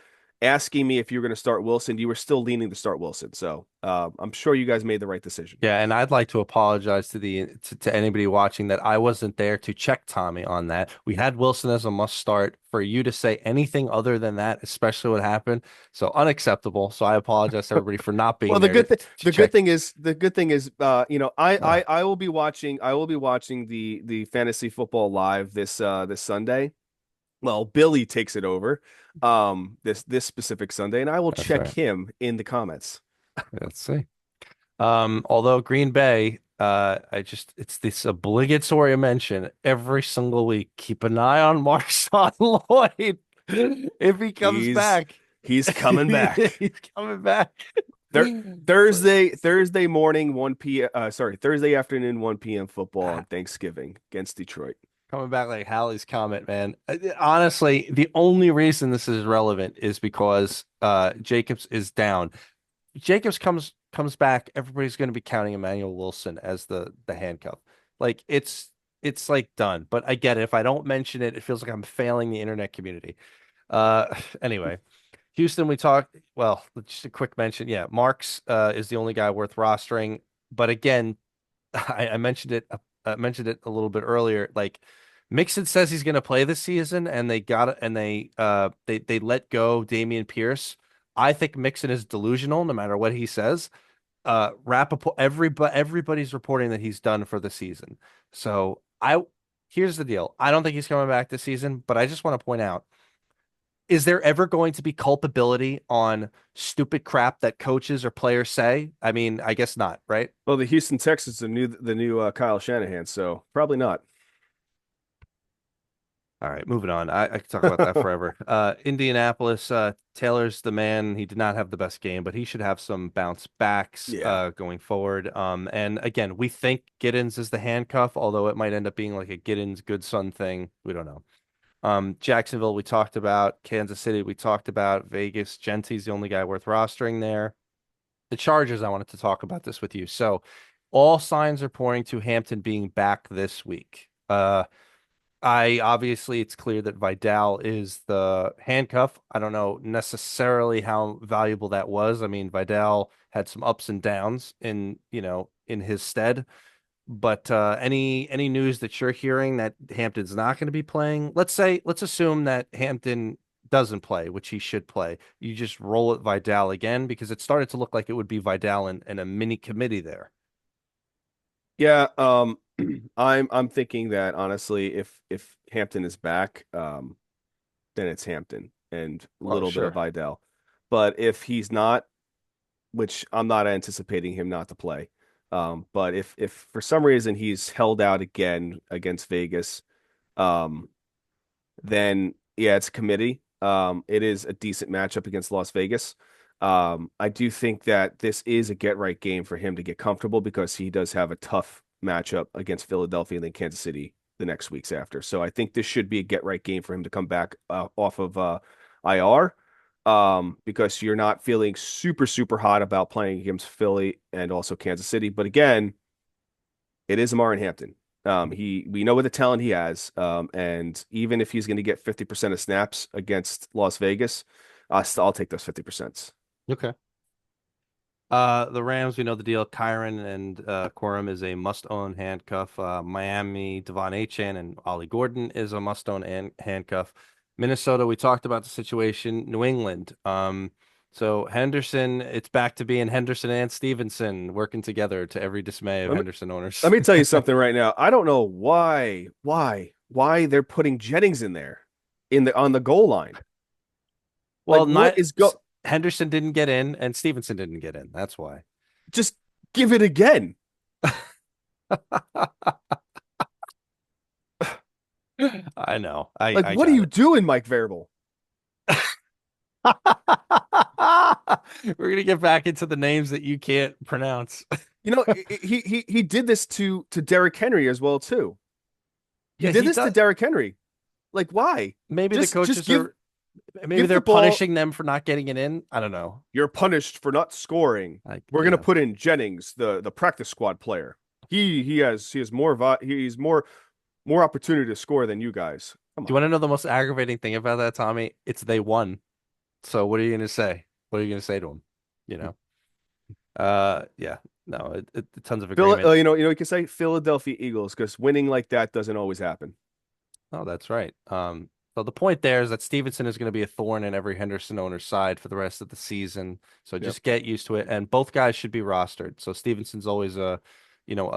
Speaker 2: asking me if you were going to start Wilson, you were still leaning to start Wilson. So I'm sure you guys made the right decision.
Speaker 1: yeah, and I'd like to apologize to anybody watching that I wasn't there to check Tommy on that. We had Wilson as a must start. For you to say anything other than that, especially what happened, so unacceptable. So I apologize to everybody for not being
Speaker 2: Well, the
Speaker 1: there
Speaker 2: good thing,
Speaker 1: to
Speaker 2: the good
Speaker 1: check.
Speaker 2: thing is, I,
Speaker 1: Uh,
Speaker 2: I, I will be watching, the fantasy football live this Sunday. Well, Billy takes it over, this specific Sunday, and I will
Speaker 1: that's
Speaker 2: check
Speaker 1: right.
Speaker 2: him in the comments.
Speaker 1: Let's see. Although Green Bay, it's this obligatory mention every single week. Keep an eye on Marshawn Lloyd if he comes
Speaker 2: He's
Speaker 1: back.
Speaker 2: he's coming back.
Speaker 1: He's coming back.
Speaker 2: Thur Thursday morning, 1 p.m. Thursday afternoon, 1 p.m. football on Thanksgiving against Detroit.
Speaker 1: Coming back like Hallie's comment, man. Honestly, the only reason this is relevant is because Jacobs is down. Jacobs comes back, everybody's going to be counting Emmanuel Wilson as the handcuff. Like it's like done. But I get it. If I don't mention it, it feels like I'm failing the internet community. Anyway, Houston, we talked. Well, just a quick mention. Yeah, Marks is the only guy worth rostering. But again, I mentioned it. Mentioned it a little bit earlier. Like Mixon says he's going to play this season, and they got it, and they let go Damian Pierce. I think Mixon is delusional, no matter what he says. Rappaport, everybody's reporting that he's done for the season. So here's the deal. I don't think he's coming back this season, but I just want to point out: is there ever going to be culpability on stupid crap that coaches or players say? I mean, I guess not, right?
Speaker 2: Well, the Houston Texans are the new Kyle Shanahan, so probably not.
Speaker 1: All right, moving on. I could talk about that forever. Indianapolis, Taylor's the man. He did not have the best game, but he should have some bounce backs
Speaker 2: Yeah.
Speaker 1: going forward. And again, we think Giddens is the handcuff, although it might end up being like a Giddens good son thing. We don't know. Jacksonville, we talked about. Kansas City, we talked about. Vegas, Gentry's the only guy worth rostering there. The Chargers, I wanted to talk about this with you. So all signs are pointing to Hampton being back this week. I obviously it's clear that Vidal is the handcuff. I don't know necessarily how valuable that was. I mean, Vidal had some ups and downs in his stead. But any news that you're hearing that Hampton's not going to be playing? Let's assume that Hampton doesn't play, which he should play. You just roll it Vidal again because it started to look like it would be Vidal and a mini committee there.
Speaker 2: Yeah, I'm thinking that honestly, if Hampton is back, then it's Hampton and a
Speaker 1: Oh,
Speaker 2: little bit of
Speaker 1: sure.
Speaker 2: Vidal. But if he's not, which I'm not anticipating him not to play, but if for some reason he's held out again against Vegas, um, then yeah, it's a committee. It is a decent matchup against Las Vegas. I do think that this is a get right game for him to get comfortable because he does have a tough matchup against Philadelphia and then Kansas City the next weeks after. So I think this should be a get right game for him to come back off of IR, because you're not feeling super hot about playing against Philly and also Kansas City. But again, it is Amar Hampton. We know what the talent he has, and even if he's going to get 50% of snaps against Las Vegas, I'll take those 50%.
Speaker 1: Okay. The Rams, we know the deal. Kyron and Quorum is a must-own handcuff. Miami, Devon Achane and Ollie Gordon is a must-own handcuff. Minnesota, we talked about the situation. New England, so Henderson, it's back to being Henderson and Stevenson working together to every dismay of
Speaker 2: Let me
Speaker 1: Henderson
Speaker 2: let
Speaker 1: owners.
Speaker 2: me tell you something right now. I don't know why they're putting Jennings in there in the on the goal line. Like
Speaker 1: Well,
Speaker 2: what
Speaker 1: not
Speaker 2: is go?
Speaker 1: Henderson didn't get in and Stevenson didn't get in. That's why.
Speaker 2: Just give it again.
Speaker 1: I know.
Speaker 2: Like,
Speaker 1: I
Speaker 2: what are
Speaker 1: got
Speaker 2: you
Speaker 1: it.
Speaker 2: doing, Mike Variable?
Speaker 1: We're gonna get back into the names that you can't pronounce.
Speaker 2: You know, he did this to Derrick Henry as well too. He
Speaker 1: Yeah,
Speaker 2: did
Speaker 1: he
Speaker 2: this to
Speaker 1: does.
Speaker 2: Derrick Henry. Like, why?
Speaker 1: Maybe the
Speaker 2: Just
Speaker 1: coaches are, maybe
Speaker 2: give
Speaker 1: they're
Speaker 2: the ball.
Speaker 1: punishing them for not getting it in. I don't know.
Speaker 2: You're punished for not scoring.
Speaker 1: Like,
Speaker 2: We're gonna
Speaker 1: yeah.
Speaker 2: put in Jennings, the practice squad player. He has more opportunity to score than you guys. Come
Speaker 1: Do you
Speaker 2: on.
Speaker 1: want to know the most aggravating thing about that, Tommy? It's they won. So what are you gonna say? What are you gonna say to them? You know? Yeah. No, tons of agreement.
Speaker 2: You can say Philadelphia Eagles because winning like that doesn't always happen.
Speaker 1: Oh, that's right. So the point there is that Stevenson is going to be a thorn in every Henderson owner's side for the rest of the season. So
Speaker 2: Yep.
Speaker 1: just get used to it. And both guys should be rostered. So Stevenson's always a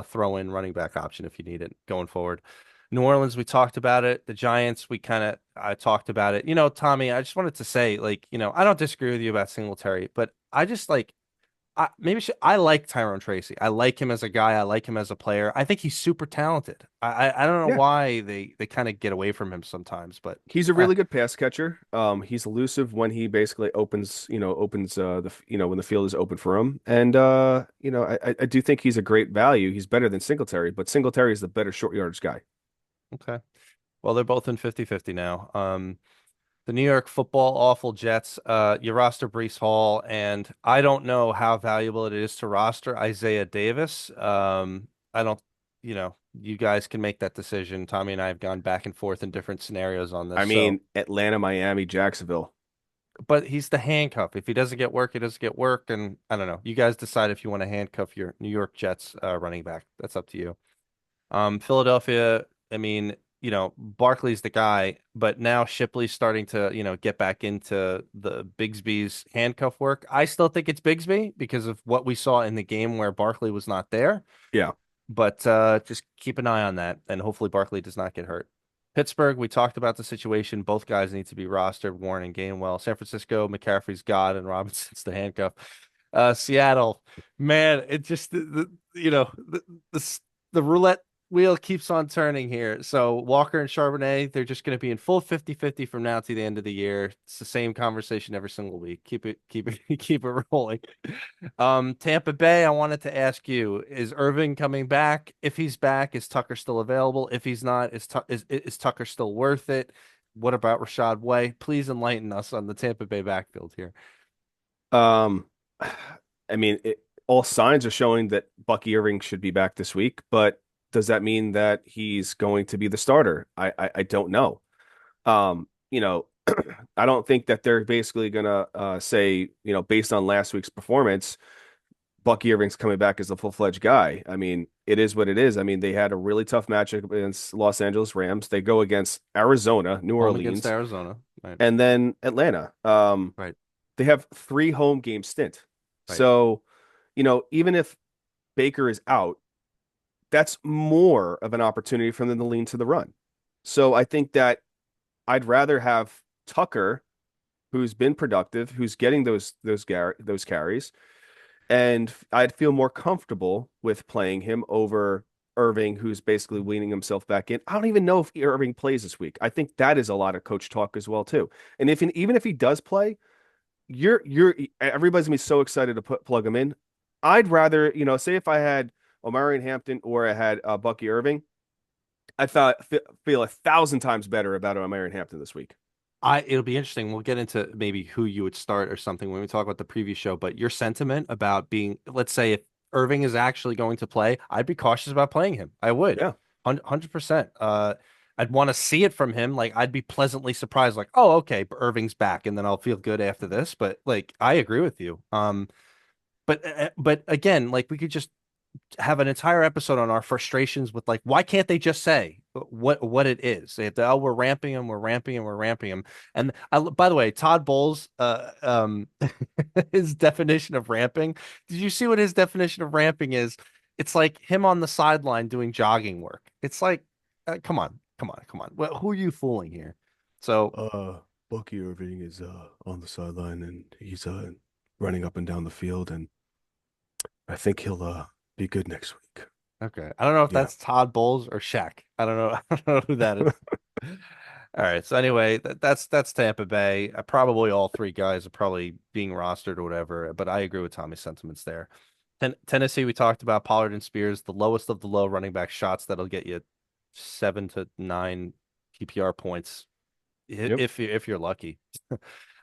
Speaker 1: throw-in running back option if you need it going forward. New Orleans, we talked about it. The Giants, I talked about it. Tommy, I just wanted to say, like, I don't disagree with you about Singletary, but I just like I like Tyrone Tracy. I like him as a guy. I like him as a player. I think he's super talented. I don't know
Speaker 2: Yeah.
Speaker 1: why they kind of get away from him sometimes, but
Speaker 2: He's a
Speaker 1: uh,
Speaker 2: really good pass catcher. He's elusive when he basically opens when the field is open for him. And I do think he's a great value. He's better than Singletary, but Singletary is the better short yardage guy.
Speaker 1: okay. Well, they're both in 50-50 now. The New York Football Awful Jets, you roster Breece Hall, and I don't know how valuable it is to roster Isaiah Davis. I don't, you guys can make that decision. Tommy and I have gone back and forth in different scenarios on this.
Speaker 2: I
Speaker 1: So
Speaker 2: mean, Atlanta, Miami, Jacksonville.
Speaker 1: but he's the handcuff. If he doesn't get work, he doesn't get work. And I don't know. You guys decide if you want to handcuff your New York Jets running back. That's up to you. Philadelphia, I mean, Barkley's the guy, but now Shipley's starting to, get back into the Bigsby's handcuff work. I still think it's Bigsby because of what we saw in the game where Barkley was not there.
Speaker 2: Yeah.
Speaker 1: But just keep an eye on that, and hopefully Barkley does not get hurt. Pittsburgh, we talked about the situation. Both guys need to be rostered, Warren and Gainwell. San Francisco, McCaffrey's God, and Robinson's the handcuff. Seattle, man, it just the, the roulette wheel keeps on turning here. So Walker and Charbonnet, they're just going to be in full 50-50 from now to the end of the year. It's the same conversation every single week. Keep it, keep it rolling. Tampa Bay, I wanted to ask you, is Irving coming back? If he's back, is Tucker still available? If he's not, is Tucker still worth it? What about Rashad Way? Please enlighten us on the Tampa Bay backfield here.
Speaker 2: Um, I mean, all signs are showing that Bucky Irving should be back this week, but does that mean that he's going to be the starter? I don't know. Um, you know, I don't think that they're basically gonna say, based on last week's performance, Bucky Irving's coming back as a full-fledged guy. I mean, it is what it is. I mean, they had a really tough matchup against Los Angeles Rams. They go against Arizona, New
Speaker 1: Home against
Speaker 2: Orleans,
Speaker 1: Arizona. Right.
Speaker 2: and then Atlanta.
Speaker 1: Right.
Speaker 2: They have 3 home game stint.
Speaker 1: Right.
Speaker 2: So, even if Baker is out, that's more of an opportunity for them to lean to the run. So I think that I'd rather have Tucker, who's been productive, who's getting those carries, and I'd feel more comfortable with playing him over Irving, who's basically weaning himself back in. I don't even know if Irving plays this week. I think that is a lot of coach talk as well too. And even if he does play, everybody's gonna be so excited to plug him in. I'd rather, say if I had Omarion Hampton or I had Bucky Irving, feel 1,000 times better about Omarion Hampton this week.
Speaker 1: It'll be interesting. We'll get into maybe who you would start or something when we talk about the preview show, but your sentiment about let's say if Irving is actually going to play, I'd be cautious about playing him. I would.
Speaker 2: Yeah.
Speaker 1: 100%. I'd want to see it from him. Like I'd be pleasantly surprised, like, oh, okay, Irving's back, and then I'll feel good after this. But like I agree with you. But again, like we could just have an entire episode on our frustrations with like why can't they just say what it is? They have to, oh, we're ramping him, we're ramping him, we're ramping him. And by the way, Todd Bowles, his definition of ramping. Did you see what his definition of ramping is? It's like him on the sideline doing jogging work. It's like, come on, come on, come on. Well, who are you fooling here? So
Speaker 2: Bucky Irving is on the sideline and he's running up and down the field, and I think he'll be good next week.
Speaker 1: okay, I don't know if
Speaker 2: Yeah.
Speaker 1: that's Todd Bowles or Shaq. I don't know. I don't know who that is. All right. So anyway, that's Tampa Bay. Probably all three guys are probably being rostered or whatever, but I agree with Tommy's sentiments there. Tennessee, we talked about Pollard and Spears, the lowest of the low running back shots that'll get you 7 to 9 PPR points
Speaker 2: Yep.
Speaker 1: if you're lucky.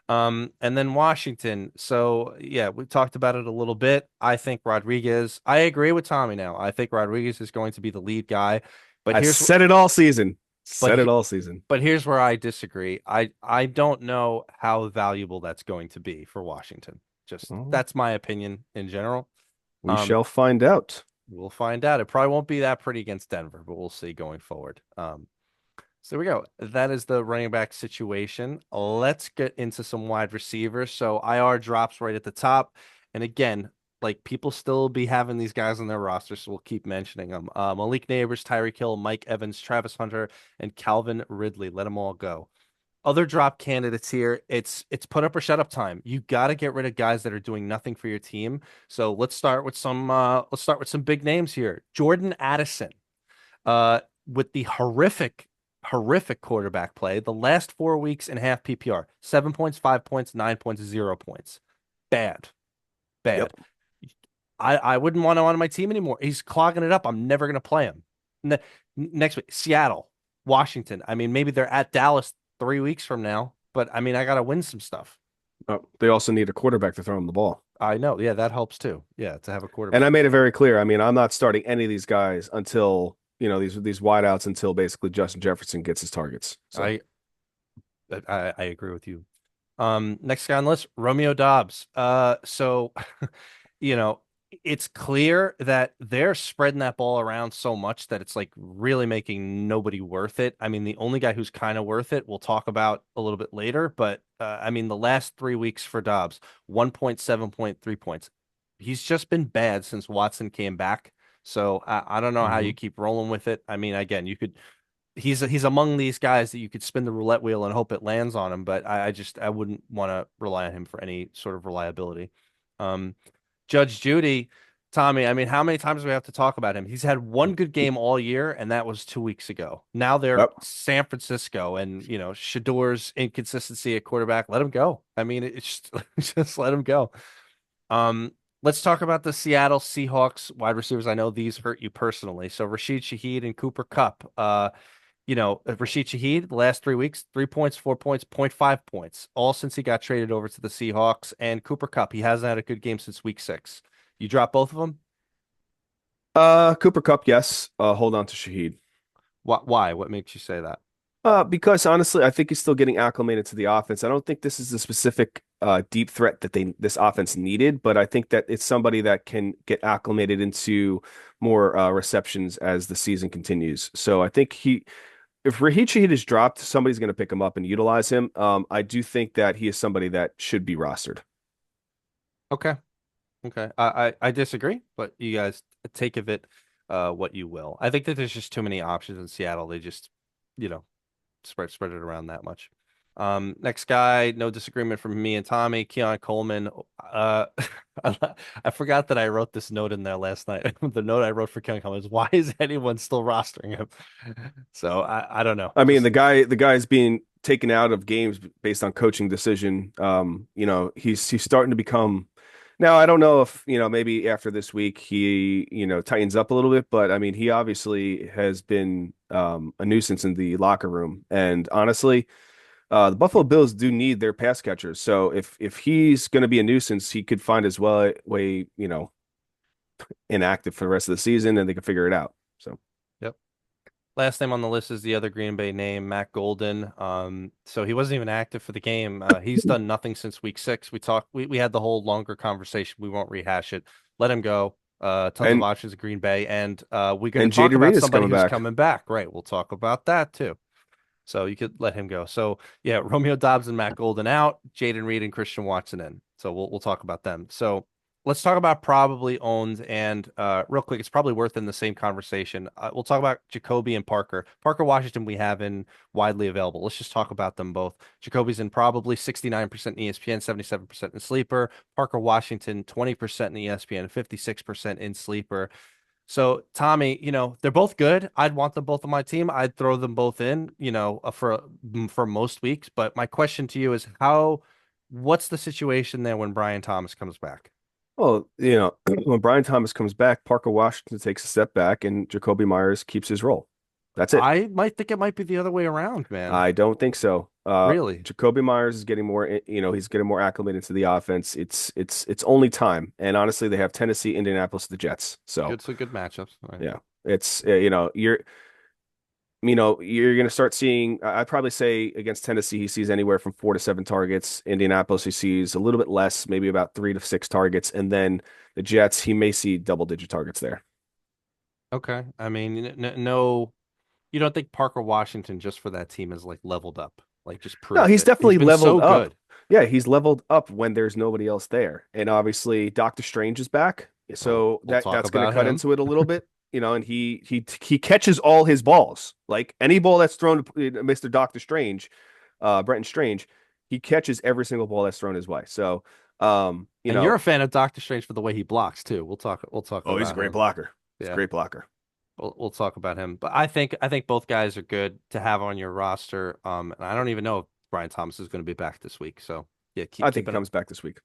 Speaker 1: And then Washington. So yeah, we talked about it a little bit. I think Rodriguez. I agree with Tommy now. I think Rodriguez is going to be the lead guy. But
Speaker 2: I
Speaker 1: here's
Speaker 2: said it all season.
Speaker 1: but
Speaker 2: Said it
Speaker 1: he,
Speaker 2: all season.
Speaker 1: but here's where I disagree. I don't know how valuable that's going to be for Washington. Just
Speaker 2: Well,
Speaker 1: that's my opinion in general.
Speaker 2: we
Speaker 1: Um,
Speaker 2: shall find out.
Speaker 1: we'll find out. It probably won't be that pretty against Denver, but we'll see going forward. So there we go. That is the running back situation. Let's get into some wide receivers. So IR drops right at the top. And again, like people still be having these guys on their roster, so we'll keep mentioning them. Malik Nabers, Tyreek Hill, Mike Evans, Travis Hunter, and Calvin Ridley. Let them all go. Other drop candidates here. It's put up or shut up time. You got to get rid of guys that are doing nothing for your team. So let's start with some big names here. Jordan Addison with the horrific quarterback play. The last 4 weeks and half PPR, 7 points, 5 points, 9 points, 0 points. Bad, bad.
Speaker 2: Yep.
Speaker 1: I wouldn't want him on my team anymore. He's clogging it up. I'm never going to play him. Next week, Seattle, Washington. I mean, maybe they're at Dallas 3 weeks from now, but I mean, I got to win some stuff.
Speaker 2: They also need a quarterback to throw him the ball.
Speaker 1: I know. Yeah, that helps too. Yeah, to have a
Speaker 2: And I
Speaker 1: quarterback.
Speaker 2: made it very clear. I mean, I'm not starting any of these guys until, these wideouts until basically Justin Jefferson gets his targets. So
Speaker 1: I I agree with you. Next guy on the list, Romeo Dobbs. So you know, it's clear that they're spreading that ball around so much that it's like really making nobody worth it. I mean, the only guy who's kind of worth it, we'll talk about a little bit later, but I mean, the last 3 weeks for Dobbs, 1.7 point, 3 points. He's just been bad since Watson came back. So I don't know how you
Speaker 2: Mhm.
Speaker 1: keep rolling with it. I mean, again, you could he's among these guys that you could spin the roulette wheel and hope it lands on him, but I wouldn't want to rely on him for any sort of reliability. Um, Judge Judy, Tommy, I mean, how many times do we have to talk about him? He's had one good game all year, and that was 2 weeks ago. Now they're
Speaker 2: Yep.
Speaker 1: San Francisco, and Shador's inconsistency at quarterback. Let him go. I mean, it's just let him go. Let's talk about the Seattle Seahawks wide receivers. I know these hurt you personally. So Rashid Shaheed and Cooper Kupp. Rashid Shaheed, the last 3 weeks, 3 points, 4 points, 0.5 points, all since he got traded over to the Seahawks. And Cooper Kupp, he hasn't had a good game since week 6. You drop both of them?
Speaker 2: Cooper Cup, yes. Hold on to Shaheed.
Speaker 1: Why? What makes you say that?
Speaker 2: Because honestly, I think he's still getting acclimated to the offense. I don't think this is the specific deep threat that this offense needed, but I think that it's somebody that can get acclimated into more receptions as the season continues. So I think if Raheem Shaheed is dropped, somebody's going to pick him up and utilize him. I do think that he is somebody that should be rostered.
Speaker 1: Okay. Okay. I disagree, but you guys take of it what you will. I think that there's just too many options in Seattle. They just, you know, spread it around that much. Next guy, no disagreement from me and Tommy, Keon Coleman. Uh, I forgot that I wrote this note in there last night. The note I wrote for Keon Coleman is why is anyone still rostering him? So I don't know.
Speaker 2: I mean,
Speaker 1: Just
Speaker 2: the guy's being taken out of games based on coaching decision. He's starting to become. Now, I don't know if, maybe after this week he, tightens up a little bit, but I mean, he obviously has been a nuisance in the locker room. And honestly, the Buffalo Bills do need their pass catchers. So if he's going to be a nuisance, he could find his way, inactive for the rest of the season, and they can figure it out. So,
Speaker 1: yep. Last name on the list is the other Green Bay name, Matt Golden. So he wasn't even active for the game. He's done nothing since week 6. We had the whole longer conversation. We won't rehash it. Let him go. Tons of
Speaker 2: and
Speaker 1: options at Green Bay, and we're going to
Speaker 2: and
Speaker 1: talk
Speaker 2: Jaden
Speaker 1: about
Speaker 2: Reed is
Speaker 1: somebody
Speaker 2: coming
Speaker 1: who's
Speaker 2: back.
Speaker 1: coming back. Right, we'll talk about that too. So you could let him go. So yeah, Romeo Dobbs and Matt Golden out, Jaden Reed and Christian Watson in. So we'll talk about them. So let's talk about probably owned and real quick, it's probably worth in the same conversation. We'll talk about Jakobi and Parker. Parker Washington we have in widely available. Let's just talk about them both. Jakobi's in probably 69% in ESPN, 77% in sleeper. Parker Washington 20% in ESPN, 56% in sleeper. So Tommy, they're both good. I'd want them both on my team. I'd throw them both in, for most weeks. But my question to you is what's the situation there when Brian Thomas comes back?
Speaker 2: Well, when Brian Thomas comes back, Parker Washington takes a step back and Jakobi Meyers keeps his role. That's it.
Speaker 1: I might think it might be the other way around, man.
Speaker 2: I don't think so.
Speaker 1: Really?
Speaker 2: Jakobi Meyers is getting more, he's getting more acclimated to the offense. It's only time. And honestly, they have Tennessee, Indianapolis, the Jets. So
Speaker 1: Good matchups. All right.
Speaker 2: yeah, it's you're going to start seeing. I'd probably say against Tennessee, he sees anywhere from 4 to 7 targets. Indianapolis, he sees a little bit less, maybe about 3 to 6 targets, and then the Jets, he may see double-digit targets there.
Speaker 1: Okay. I mean, no, you don't think Parker Washington just for that team is like leveled up, like just
Speaker 2: No,
Speaker 1: proved
Speaker 2: he's
Speaker 1: it. He's
Speaker 2: definitely
Speaker 1: been
Speaker 2: leveled
Speaker 1: so
Speaker 2: up.
Speaker 1: good.
Speaker 2: Yeah, he's leveled up when there's nobody else there. And obviously Doctor Strange is back.
Speaker 1: Oh,
Speaker 2: So
Speaker 1: we'll talk
Speaker 2: that's going to
Speaker 1: about
Speaker 2: cut
Speaker 1: him.
Speaker 2: into it a little bit, and he catches all his balls. Like any ball that's thrown to Mr. Doctor Strange, Brenton Strange, he catches every single ball that's thrown his way. So,
Speaker 1: And you're a fan of Doctor Strange for the way he blocks too. We'll talk
Speaker 2: oh, he's a
Speaker 1: about
Speaker 2: great
Speaker 1: him.
Speaker 2: blocker. He's a
Speaker 1: Yeah.
Speaker 2: great blocker.
Speaker 1: We'll talk about him. But I think both guys are good to have on your roster. And I don't even know if Brian Thomas is going to be back this week. So yeah,
Speaker 2: I think he comes back this week.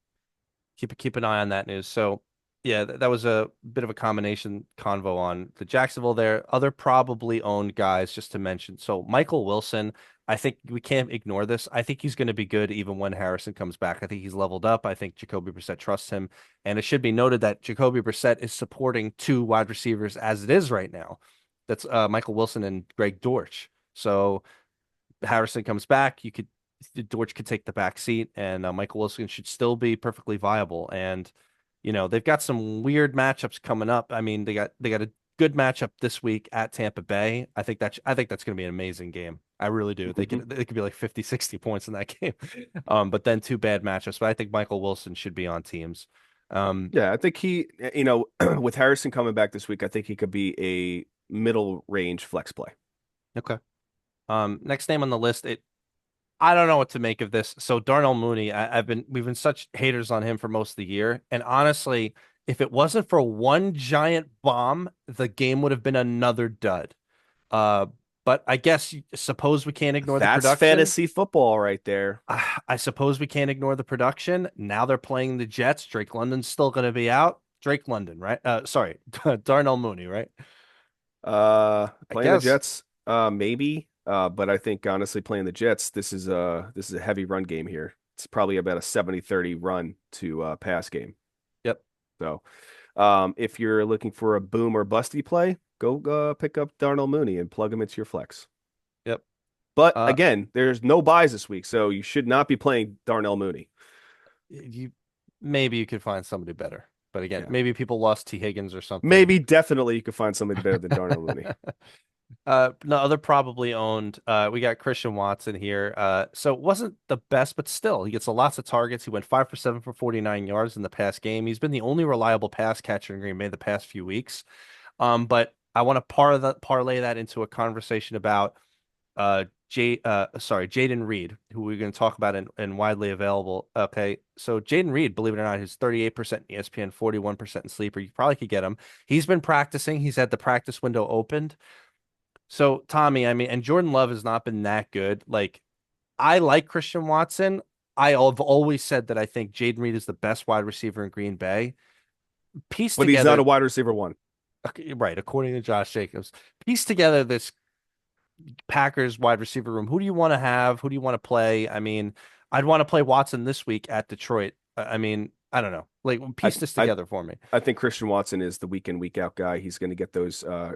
Speaker 1: keep an eye on that news. So yeah, that was a bit of a combination convo on the Jacksonville there. Other probably owned guys just to mention. So Michael Wilson, I think we can't ignore this. I think he's going to be good even when Harrison comes back. I think he's leveled up. I think Jacoby Brissett trusts him. And it should be noted that Jacoby Brissett is supporting two wide receivers as it is right now. That's Michael Wilson and Greg Dortch. So Harrison comes back, Dortch could take the back seat, and Michael Wilson should still be perfectly viable. And they've got some weird matchups coming up. I mean, they got a good matchup this week at Tampa Bay. I think that's going to be an amazing game. I really do. They
Speaker 2: Mhm.
Speaker 1: could it could be like 50, 60 points in that game. But then two bad matchups. But I think Michael Wilson should be on teams. Um,
Speaker 2: Yeah, I think with Harrison coming back this week, I think he could be a middle range flex play.
Speaker 1: okay. Next name on the list. I don't know what to make of this. So Darnell Mooney, we've been such haters on him for most of the year, and honestly, if it wasn't for one giant bomb, the game would have been another dud. Uh, but I guess suppose we can't ignore the
Speaker 2: That's
Speaker 1: production.
Speaker 2: fantasy football right there.
Speaker 1: I suppose we can't ignore the production. Now they're playing the Jets. Drake London's still going to be out. Drake London, right? Sorry, Darnell Mooney, right? I
Speaker 2: Playing the
Speaker 1: guess.
Speaker 2: Jets, maybe. But I think honestly playing the Jets, this is a heavy run game here. It's probably about a 70-30 run to pass game.
Speaker 1: Yep.
Speaker 2: So, if you're looking for a boom or busty play, go pick up Darnell Mooney and plug him into your flex.
Speaker 1: Yep.
Speaker 2: But
Speaker 1: Uh,
Speaker 2: again, there's no buys this week, so you should not be playing Darnell Mooney.
Speaker 1: you maybe you could find somebody better. But again,
Speaker 2: Yeah.
Speaker 1: maybe people lost T. Higgins or something.
Speaker 2: Maybe definitely you could find somebody better than Darnell Mooney.
Speaker 1: No, other probably owned. We got Christian Watson here. So it wasn't the best, but still, he gets lots of targets. He went 5 for 7 for 49 yards in the past game. He's been the only reliable pass catcher in Green Bay the past few weeks. But I want to parlay that into a conversation about Jaden Reed, who we're going to talk about in widely available. Okay, so Jaden Reed, believe it or not, he's 38% in ESPN, 41% in Sleeper. You probably could get him. He's been practicing. He's had the practice window opened. So Tommy, I mean, and Jordan Love has not been that good. Like, I like Christian Watson. Have always said that I think Jaden Reed is the best wide receiver in Green Bay. Piece
Speaker 2: But he's not a
Speaker 1: together,
Speaker 2: wide receiver one.
Speaker 1: okay, right, according to Josh Jacobs, piece together this Packers wide receiver room. Who do you want to have? Who do you want to play? I mean, I'd want to play Watson this week at Detroit. I mean, I don't know. Like,
Speaker 2: I
Speaker 1: piece this
Speaker 2: I
Speaker 1: together for me.
Speaker 2: I think Christian Watson is the week in, week out guy. He's going to get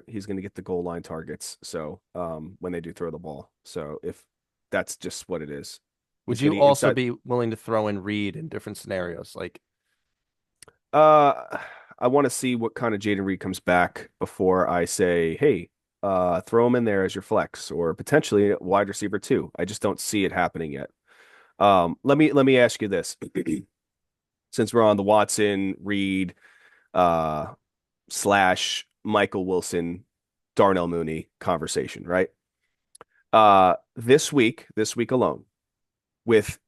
Speaker 2: he's going to get the goal line targets. So, when they do throw the ball. So if that's just what it is,
Speaker 1: Would
Speaker 2: he's going
Speaker 1: you
Speaker 2: to get
Speaker 1: also
Speaker 2: inside.
Speaker 1: be willing to throw in Reed in different scenarios? Like,
Speaker 2: Uh, I want to see what kind of Jaden Reed comes back before I say, hey, throw him in there as your flex or potentially a wide receiver too. I just don't see it happening yet. Let me ask you this. Since we're on the Watson, Reed, uh, slash Michael Wilson, Darnell Mooney conversation, right? This week alone, with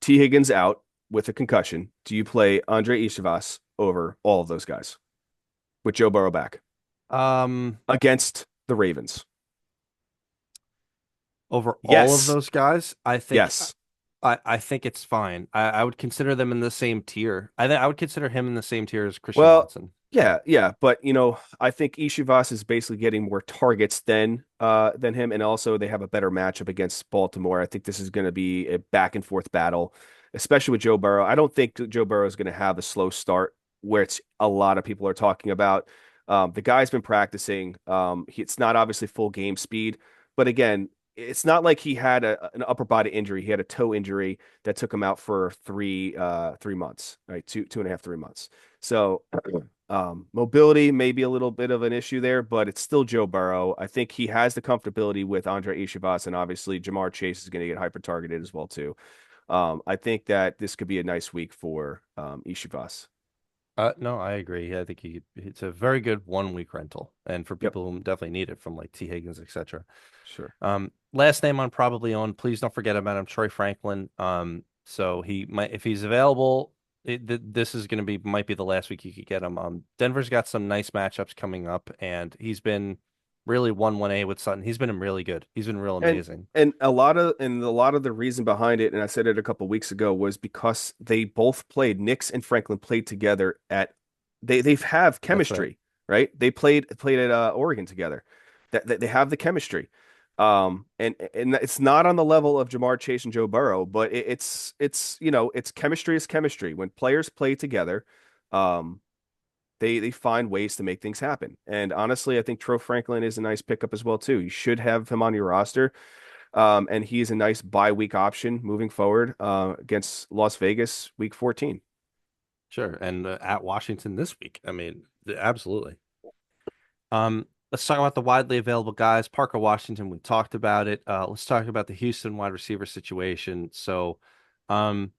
Speaker 2: T. Higgins out with a concussion, do you play Andre Ishivas over all of those guys with Joe Burrow back?
Speaker 1: Um,
Speaker 2: against the Ravens?
Speaker 1: over all of
Speaker 2: Yes.
Speaker 1: those guys, I think
Speaker 2: Yes.
Speaker 1: I think it's fine. I would consider them in the same tier. I would consider him in the same tier as Christian
Speaker 2: Well,
Speaker 1: Watson.
Speaker 2: yeah, yeah, but I think Ishivas is basically getting more targets than him, and also they have a better matchup against Baltimore. I think this is going to be a back and forth battle, especially with Joe Burrow. I don't think Joe Burrow is going to have a slow start where it's a lot of people are talking about. The guy's been practicing. It's not obviously full game speed, but again, it's not like he had an upper body injury. He had a toe injury that took him out for 3 months, right? Two and a half, 3 months. So mobility may be a little bit of an issue there, but it's still Joe Burrow. I think he has the comfortability with Andre Ishivas, and obviously Jamar Chase is going to get hyper targeted as well too. I think that this could be a nice week for Ishivas.
Speaker 1: No, I agree. I think it's a very good 1 week rental, and for
Speaker 2: Yep,
Speaker 1: people who definitely need it from like T Higgins, etc.
Speaker 2: sure.
Speaker 1: Last name on probably on. Please don't forget about him, Troy Franklin. So he might, if he's available, this is going to be might be the last week you could get him. Denver's got some nice matchups coming up, and he's been really 1-1A with Sutton. He's been really good. He's been real
Speaker 2: And
Speaker 1: amazing.
Speaker 2: a lot of the reason behind it, and I said it a couple weeks ago, was because they both played. Nix and Franklin played together at they've have
Speaker 1: That's right.
Speaker 2: chemistry, right? They played at Oregon together. That they have the chemistry. And it's not on the level of Jamar Chase and Joe Burrow, but it's chemistry is chemistry. When players play together, um, they find ways to make things happen. And honestly, I think Troy Franklin is a nice pickup as well too. You should have him on your roster. And he's a nice bye week option moving forward against Las Vegas week 14.
Speaker 1: Sure. And at Washington this week. I mean, absolutely. Let's talk about the widely available guys. Parker Washington, we talked about it. Let's talk about the Houston wide receiver situation. So, um,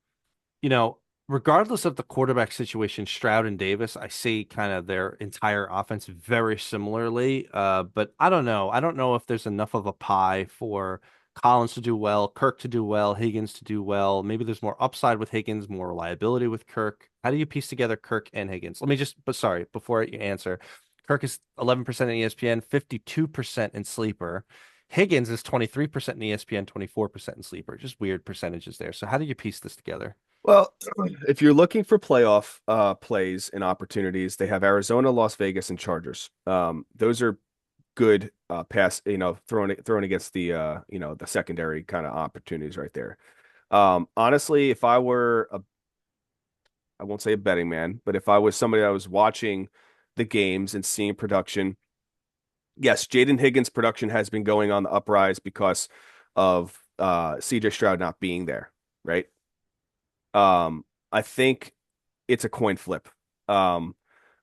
Speaker 1: you know, regardless of the quarterback situation, Stroud and Davis, I see kind of their entire offense very similarly. But I don't know. I don't know if there's enough of a pie for Collins to do well, Kirk to do well, Higgins to do well. Maybe there's more upside with Higgins, more reliability with Kirk. How do you piece together Kirk and Higgins? Let me just, but sorry, before you answer, Kirk is 11% in ESPN, 52% in Sleeper. Higgins is 23% in ESPN, 24% in Sleeper. Just weird percentages there. So how do you piece this together?
Speaker 2: Well, if you're looking for playoff plays and opportunities, they have Arizona, Las Vegas, and Chargers. Those are good pass, throwing against the secondary kind of opportunities right there. Honestly, if I were I won't say a betting man, but if I was somebody that was watching the games and seeing production, yes, Jaden Higgins' production has been going on the uprise because of CJ Stroud not being there, right? I think it's a coin flip. Um,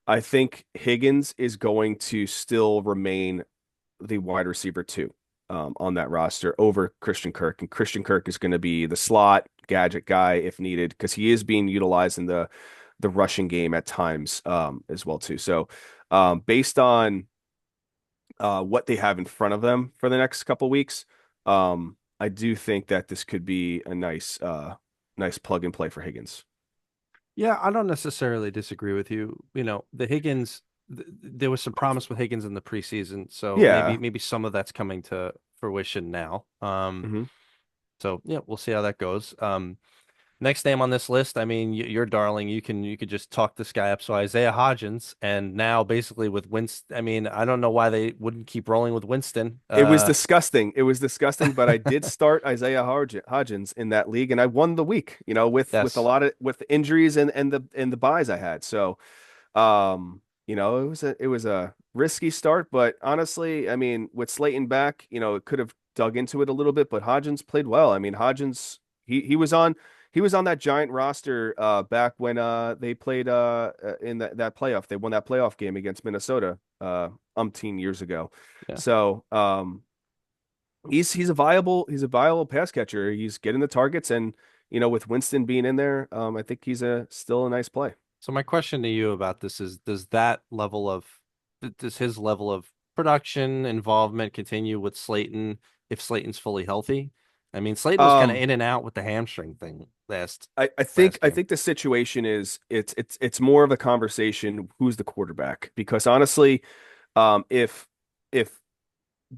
Speaker 2: I think Higgins is going to still remain the wide receiver two on that roster over Christian Kirk, and Christian Kirk is going to be the slot gadget guy if needed because he is being utilized in the rushing game at times as well too. So based on what they have in front of them for the next couple weeks, I do think that this could be a nice plug and play for Higgins.
Speaker 1: Yeah, I don't necessarily disagree with you. You know, the Higgins, there was some promise with Higgins in the preseason, so maybe
Speaker 2: Yeah.
Speaker 1: maybe some of that's coming to fruition now.
Speaker 2: Hmm.
Speaker 1: So yeah, we'll see how that goes. Next name on this list, I mean, you're darling. You could just talk this guy up. So Isaiah Hodgins, and now basically with Winston, I mean, I don't know why they wouldn't keep rolling with Winston.
Speaker 2: It was disgusting. It was disgusting, but I did start Isaiah Hodgins in that league, and I won the week. With a
Speaker 1: Yes,
Speaker 2: lot of with the injuries and the buys I had. So, it was a risky start, but honestly, I mean, with Slayton back, it could have dug into it a little bit, but Hodgins played well. I mean, Hodgins he was on that giant roster back when they played in that playoff. They won that playoff game against Minnesota umpteen years ago.
Speaker 1: yeah.
Speaker 2: So he's a viable pass catcher. He's getting the targets, and with Winston being in there, I think he's still a nice play.
Speaker 1: So my question to you about this is, does his level of production involvement continue with Slayton if Slayton's fully healthy? I mean, Slayton was kind of
Speaker 2: Um,
Speaker 1: in and out with the hamstring thing
Speaker 2: I think
Speaker 1: last
Speaker 2: I
Speaker 1: game.
Speaker 2: think the situation is it's more of a conversation who's the quarterback because honestly, If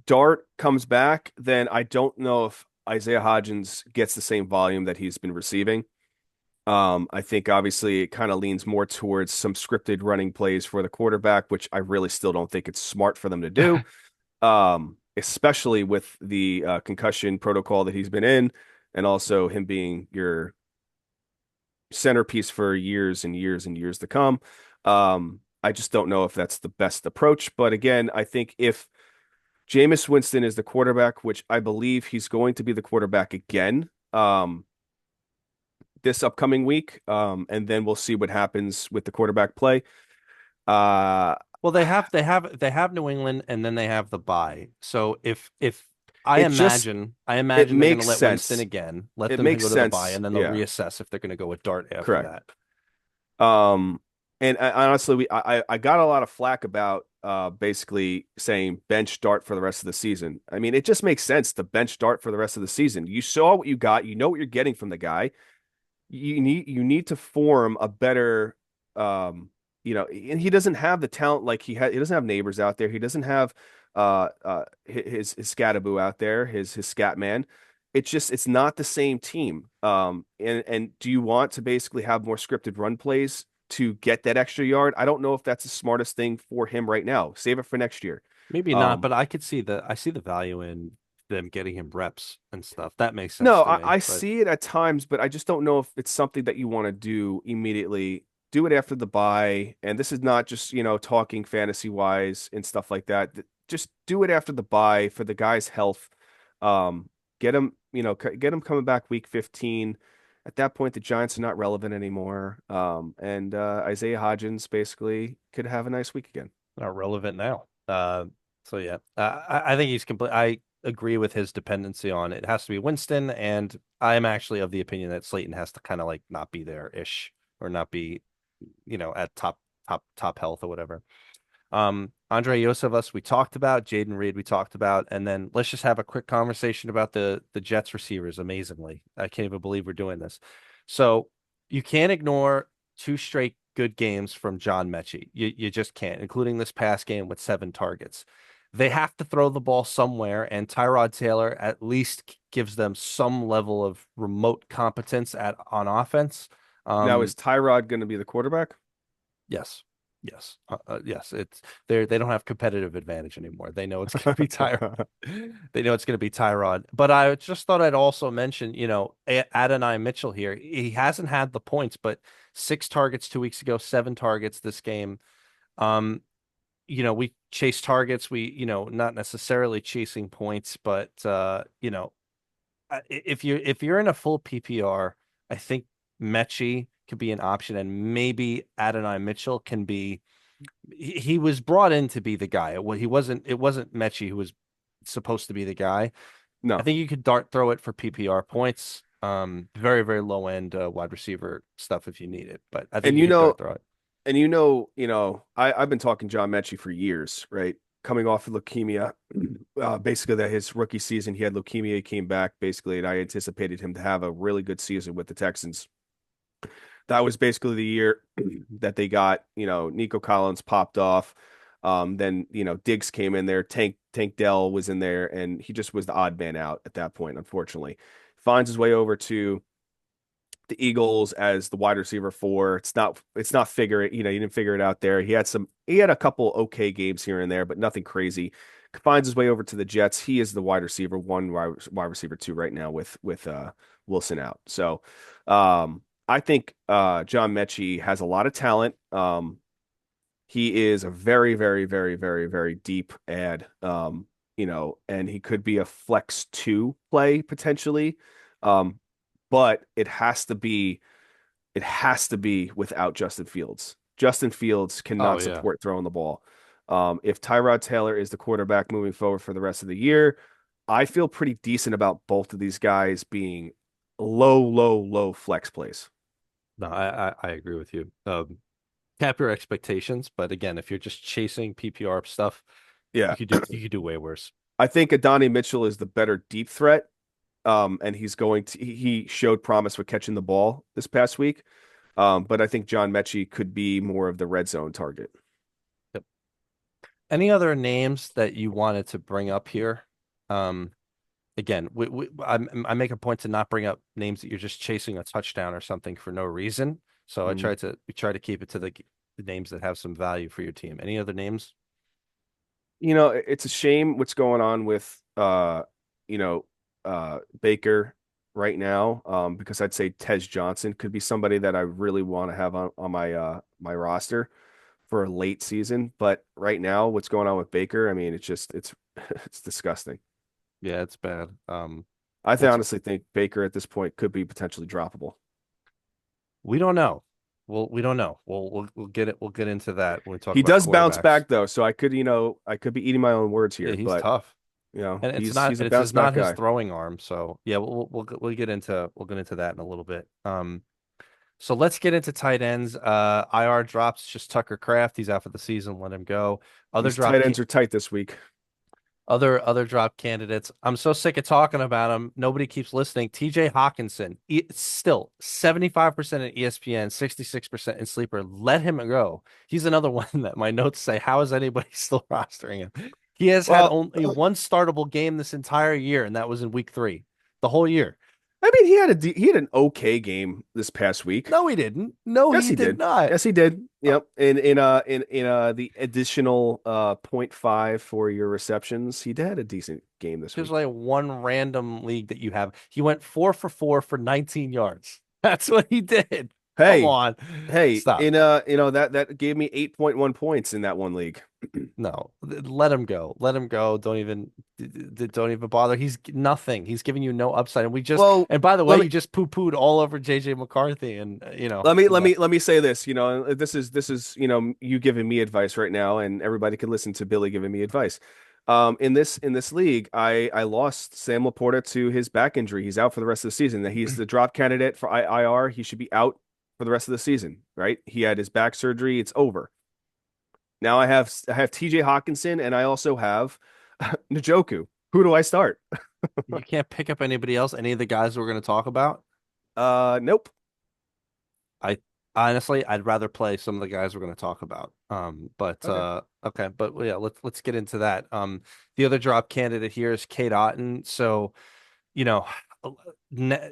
Speaker 2: Dart comes back, then I don't know if Isaiah Hodgins gets the same volume that he's been receiving. I think obviously it kind of leans more towards some scripted running plays for the quarterback, which I really still don't think it's smart for them to do. Especially with the concussion protocol that he's been in, and also him being your centerpiece for years and years and years to come. I just don't know if that's the best approach. But again, I think if Jameis Winston is the quarterback, which I believe he's going to be the quarterback again, this upcoming week, and then we'll see what happens with the quarterback play. Uh,
Speaker 1: Well, they have New England and then they have the bye. So if I
Speaker 2: it just
Speaker 1: imagine I
Speaker 2: it
Speaker 1: imagine they're going to
Speaker 2: makes
Speaker 1: let Winston
Speaker 2: sense.
Speaker 1: again, let
Speaker 2: It
Speaker 1: them
Speaker 2: makes
Speaker 1: go to the bye,
Speaker 2: sense.
Speaker 1: and then they'll
Speaker 2: Yeah,
Speaker 1: reassess if they're going to go with Dart after
Speaker 2: correct.
Speaker 1: that.
Speaker 2: Um, and honestly, I got a lot of flack about basically saying bench Dart for the rest of the season. I mean, it just makes sense to bench Dart for the rest of the season. You saw what you got. You know what you're getting from the guy. You need to form a better and he doesn't have the talent like he doesn't have Neighbors out there. He doesn't have his Scattaboo out there, his scat man. It's not the same team. And do you want to basically have more scripted run plays to get that extra yard? I don't know if that's the smartest thing for him right now. Save it for next year.
Speaker 1: Maybe not,
Speaker 2: Um,
Speaker 1: but I see the value in them getting him reps and stuff. That makes sense
Speaker 2: No,
Speaker 1: to me.
Speaker 2: I
Speaker 1: But
Speaker 2: see it at times, but I just don't know if it's something that you want to do immediately. Do it after the bye. And this is not just, talking fantasy wise and stuff like that. Just do it after the bye for the guy's health. Get him, get him coming back week 15. At that point, the Giants are not relevant anymore. And Isaiah Hodgins basically could have a nice week again.
Speaker 1: not relevant now. So yeah, I think he's complete. I agree with his dependency on it has to be Winston, and I'm actually of the opinion that Slayton has to kind of like not be there ish or not be, at top health or whatever. Andre Yosevas, we talked about. Jaden Reed, we talked about. And then let's just have a quick conversation about the Jets receivers. Amazingly, I can't even believe we're doing this. So you can't ignore two straight good games from John Mechie. You just can't, including this past game with 7 targets. They have to throw the ball somewhere, and Tyrod Taylor at least gives them some level of remote competence at on offense.
Speaker 2: Now, is
Speaker 1: Um,
Speaker 2: Tyrod going to be the quarterback?
Speaker 1: Yes. Yes. They don't have competitive advantage anymore. They know it's going to be Tyrod. They know it's going to be Tyrod. But I just thought I'd also mention, Adonai Mitchell here. He hasn't had the points, but 6 targets 2 weeks ago, 7 targets this game. Um, we chase targets. We, not necessarily chasing points, but if you're in a full PPR, I think Mechie could be an option, and maybe Adonai Mitchell can be. He was brought in to be the guy. Well, he wasn't. It wasn't Mechie who was supposed to be the guy. I
Speaker 2: No.
Speaker 1: think you could dart throw it for PPR points. Very very low end wide receiver stuff if you need it, but I think
Speaker 2: And
Speaker 1: you could dart throw it.
Speaker 2: I've been talking John Mechie for years, right? Coming off of leukemia, basically that his rookie season, he had leukemia, he came back basically, and I anticipated him to have a really good season with the Texans. That was basically the year that they got, Nico Collins popped off. Then, Diggs came in there, Tank Dell was in there, and he just was the odd man out at that point, unfortunately. Finds his way over to the Eagles as the wide receiver four. It's not figure it, he didn't figure it out there. He had a couple okay games here and there, but nothing crazy. Finds his way over to the Jets. He is the wide receiver one, wide receiver two right now with Wilson out. So I think John Mechie has a lot of talent. He is a very, very, very, very, very deep ad. And he could be a flex two play potentially. Um, but it has to be without Justin Fields. Justin Fields
Speaker 1: Oh
Speaker 2: cannot
Speaker 1: yeah.
Speaker 2: support throwing the ball. If Tyrod Taylor is the quarterback moving forward for the rest of the year, I feel pretty decent about both of these guys being low, low, low flex plays.
Speaker 1: No, I agree with you. Cap your expectations, but again, if you're just chasing PPR stuff,
Speaker 2: Yeah,
Speaker 1: you could do way worse.
Speaker 2: I think Adonai Mitchell is the better deep threat. And he showed promise with catching the ball this past week. But I think John Mechie could be more of the red zone target.
Speaker 1: Yep. Any other names that you wanted to bring up here? Um, Again, I make a point to not bring up names that you're just chasing a touchdown or something for no reason. So
Speaker 2: Mm.
Speaker 1: we try to keep it to the names that have some value for your team. Any other names?
Speaker 2: It's a shame what's going on with you know, Baker right now. Because I'd say Tej Johnson could be somebody that I really want to have on my roster for a late season. But right now, what's going on with Baker? I mean, it's it's disgusting.
Speaker 1: Yeah, it's bad. What's
Speaker 2: Honestly think Baker at this point could be potentially droppable.
Speaker 1: We don't know. We don't know. We'll get it. We'll get into that when we talk
Speaker 2: He
Speaker 1: about
Speaker 2: does bounce
Speaker 1: quarterbacks.
Speaker 2: back though, so I could be eating my own words
Speaker 1: Yeah,
Speaker 2: here,
Speaker 1: he's
Speaker 2: but
Speaker 1: tough. And
Speaker 2: he's a
Speaker 1: it's
Speaker 2: bounce
Speaker 1: just
Speaker 2: back
Speaker 1: not his
Speaker 2: guy.
Speaker 1: throwing arm. So yeah, we'll get into that in a little bit. So let's get into tight ends. IR drops just Tucker Kraft. He's out for the season. Let him go. Other
Speaker 2: These
Speaker 1: drop
Speaker 2: tight ends are tight this week.
Speaker 1: other drop candidates. I'm so sick of talking about him. Nobody keeps listening. TJ Hawkinson, still 75% at ESPN, 66% in sleeper. Let him go. He's another one that my notes say, how is anybody still rostering him? He has had
Speaker 2: Well,
Speaker 1: only one startable game this entire year, and that was in week 3, the whole year.
Speaker 2: I mean, he had an okay game this past week.
Speaker 1: No, he didn't. No,
Speaker 2: Yes,
Speaker 1: he
Speaker 2: he
Speaker 1: did
Speaker 2: did.
Speaker 1: not.
Speaker 2: Yes, he did.
Speaker 1: Uh,
Speaker 2: Yep. In the additional point 0.5 for your receptions, he did a decent game this
Speaker 1: There's
Speaker 2: week.
Speaker 1: like one random league that you have. He went 4 for 4 for 19 yards. That's what he did. Come
Speaker 2: Hey,
Speaker 1: on.
Speaker 2: hey,
Speaker 1: Stop.
Speaker 2: that gave me 8.1 points in that one league.
Speaker 1: No, let him go. Let him go. Don't even bother. He's nothing. He's giving you no upside.
Speaker 2: Well,
Speaker 1: And by the way,
Speaker 2: let me
Speaker 1: you just poo-pooed all over JJ McCarthy and
Speaker 2: let me say this, this is, you giving me advice right now, and everybody can listen to Billy giving me advice. In this league, I lost Sam Laporta to his back injury. He's out for the rest of the season. He's the drop candidate for IR. He should be out for the rest of the season, right? He had his back surgery. It's over. Now I have TJ Hawkinson, and I also have Njoku. Who do I start?
Speaker 1: you can't pick up anybody else, any of the guys we're going to talk about.
Speaker 2: Nope.
Speaker 1: I honestly, I'd rather play some of the guys we're going to talk about.
Speaker 2: Okay.
Speaker 1: Okay, but yeah, let's get into that. The other drop candidate here is Cade Otton. So, you know,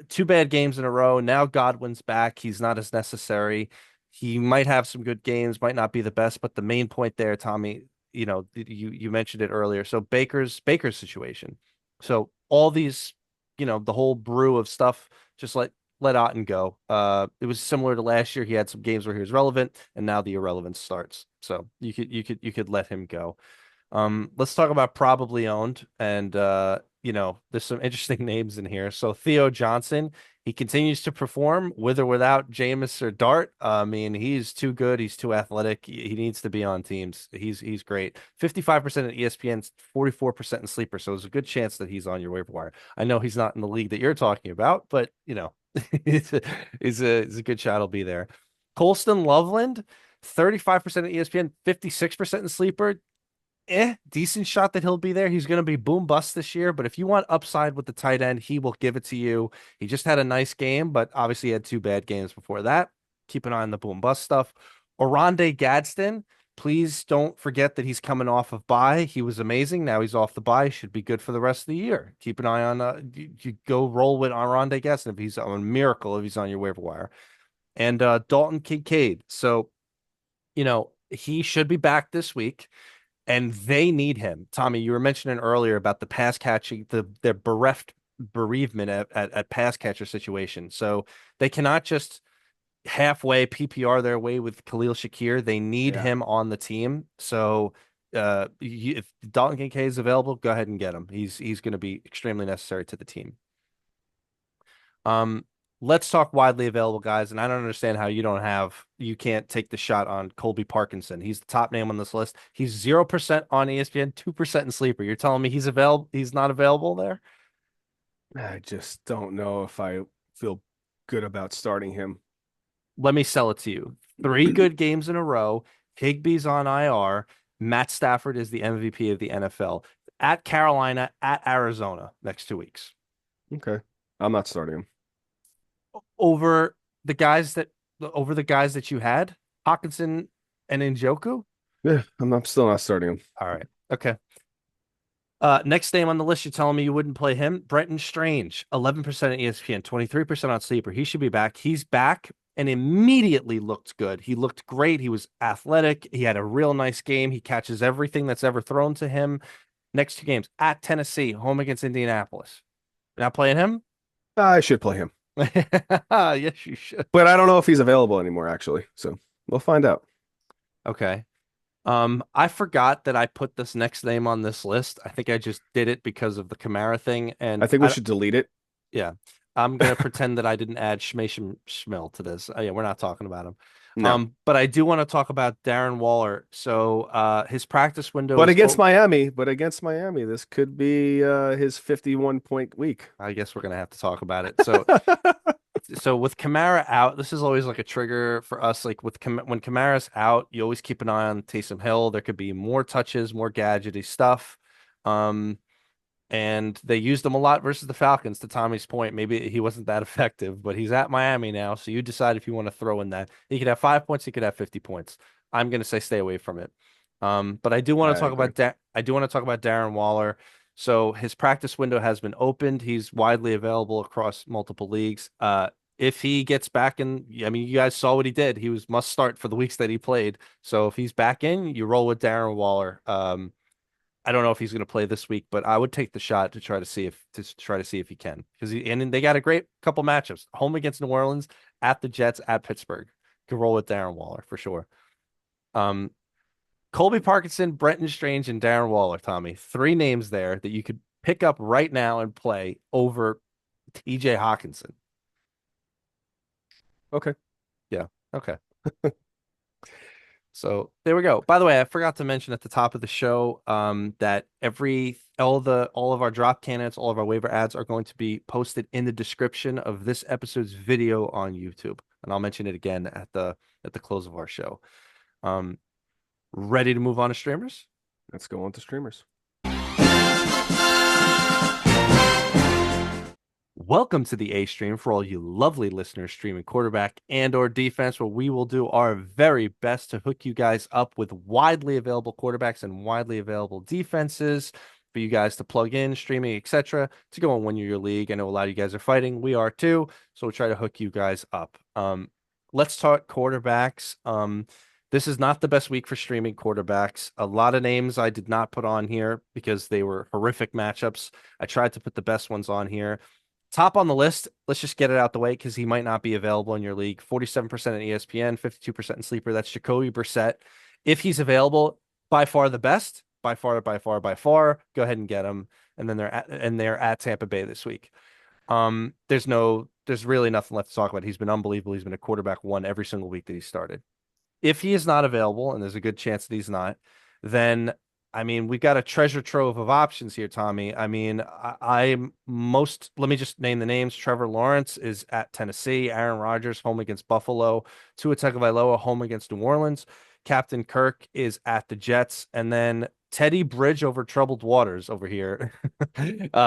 Speaker 1: 2 bad games in a row. Now Godwin's back. He's not as necessary. He might have some good games, might not be the best, but the main point there, Tommy, you mentioned it earlier. So Baker's situation. So all these, the whole brew of stuff, just let Otten go. It was similar to last year. He had some games where he was relevant, and now the irrelevance starts. So you could let him go. Let's talk about probably owned, and there's some interesting names in here. So Theo Johnson, he continues to perform with or without Jameis or Dart. I mean, he's too good. He's too athletic. He needs to be on teams. He's great. 55% at ESPN, 44% in sleeper. So there's a good chance that he's on your waiver wire. I know he's not in the league that you're talking about, but it's a good shot. He'll be there. Colston Loveland, 35% at ESPN, 56% in sleeper. Decent shot that he'll be there. He's going to be boom bust this year, but if you want upside with the tight end, he will give it to you. He just had a nice game, but obviously had 2 bad games before that. Keep an eye on the boom bust stuff. Orone Gadsen, please don't forget that he's coming off of bye. He was amazing. Now he's off the bye. Should be good for the rest of the year. Keep an eye on you go roll with Orone Gadsen if he's a miracle if he's on your waiver wire. And Dalton Kincaid. So, he should be back this week and they need him. Tommy, you were mentioning earlier about the pass catching, their bereavement at pass catcher situation. So they cannot just halfway PPR their way with Khalil Shakir. They need
Speaker 2: Yeah.
Speaker 1: him on the team. So if Dalton Kincaid is available, go ahead and get him. He's going to be extremely necessary to the team. Um, let's talk widely available guys. And I don't understand how you can't take the shot on Colby Parkinson. He's the top name on this list. He's 0% on ESPN, 2% in sleeper. You're telling me he's not available there?
Speaker 2: I just don't know if I feel good about starting him.
Speaker 1: Let me sell it to you. 3 good games in a row. Higbee's on IR. Matt Stafford is the MVP of the NFL at Carolina, at Arizona next 2 weeks.
Speaker 2: Okay. I'm not starting him.
Speaker 1: Over the guys that over the guys that you had, Hawkinson and Njoku.
Speaker 2: Yeah, I'm still not starting him.
Speaker 1: All right. Okay. Next name on the list, you're telling me you wouldn't play him? Brenton Strange, 11% at ESPN, 23% on Sleeper. He should be back. He's back and immediately looked good. He looked great. He was athletic. He had a real nice game. He catches everything that's ever thrown to him. Next two games at Tennessee, home against Indianapolis. You're not playing him?
Speaker 2: I should play him,
Speaker 1: Yes, you should.
Speaker 2: but I don't know if he's available anymore, actually. So we'll find out.
Speaker 1: Okay. I forgot that I put this next name on this list. I think I just did it because of the Kamara thing,
Speaker 2: I
Speaker 1: and
Speaker 2: think we should delete it.
Speaker 1: yeah, I'm gonna pretend that I didn't add Shmeshim Schmill to this. Yeah, we're not talking about him.
Speaker 2: No.
Speaker 1: But I do want to talk about Darren Waller. So, his practice window
Speaker 2: But
Speaker 1: is.
Speaker 2: against
Speaker 1: Oh,
Speaker 2: Miami, this could be his 51 point week.
Speaker 1: I guess we're gonna have to talk about it. So, with Kamara out, this is always like a trigger for us. Like when Kamara's out, you always keep an eye on Taysom Hill. There could be more touches, more gadgety stuff. Um, and they used him a lot versus the Falcons. To Tommy's point, maybe he wasn't that effective, but he's at Miami now, so you decide if you want to throw in that. He could have 5 points, he could have 50 points. I'm going to say stay away from it. But I do want to
Speaker 2: I
Speaker 1: talk
Speaker 2: agree.
Speaker 1: about I do want to talk about Darren Waller. So his practice window has been opened. He's widely available across multiple leagues. If he gets back in, I mean, you guys saw what he did. He was must start for the weeks that he played. So if he's back in, you roll with Darren Waller. I don't know if he's going to play this week, but I would take the shot to try to see if he can because and they got a great couple matchups: home against New Orleans, at the Jets, at Pittsburgh. Could roll with Darren Waller for sure. Um, Colby Parkinson, Brenton Strange, and Darren Waller. Tommy, three names there that you could pick up right now and play over T.J. Hawkinson.
Speaker 2: Okay.
Speaker 1: Yeah. Okay. So there we go. By the way, I forgot to mention at the top of the show that all of our drop candidates, all of our waiver ads are going to be posted in the description of this episode's video on YouTube, and I'll mention it again at the close of our show. Um, Ready to move on to streamers?
Speaker 2: Let's go on to streamers.
Speaker 1: Welcome to the A stream for all you lovely listeners streaming quarterback and or defense, where we will do our very best to hook you guys up with widely available quarterbacks and widely available defenses for you guys to plug in, streaming, etc., to go and win your league. I know a lot of you guys are fighting. We are too. So we'll try to hook you guys up. Let's talk quarterbacks. This is not the best week for streaming quarterbacks. A lot of names I did not put on here because they were horrific matchups. I tried to put the best ones on here. Top on the list, let's just get it out the way because he might not be available in your league. 47% in ESPN, 52% in Sleeper. That's Jakobi Brisset. If he's available, by far the best, by far, by far, by far, go ahead and get him. And then they're at Tampa Bay this week. There's really nothing left to talk about. He's been unbelievable. He's been a quarterback one every single week that he started. If he is not available, and there's a good chance that he's not, then I mean, we've got a treasure trove of options here, Tommy. I mean, let me just name the names. Trevor Lawrence is at Tennessee. Aaron Rodgers home against Buffalo. Tua Tagovailoa home against New Orleans. Captain Kirk is at the Jets. And then Teddy Bridge over troubled waters over here,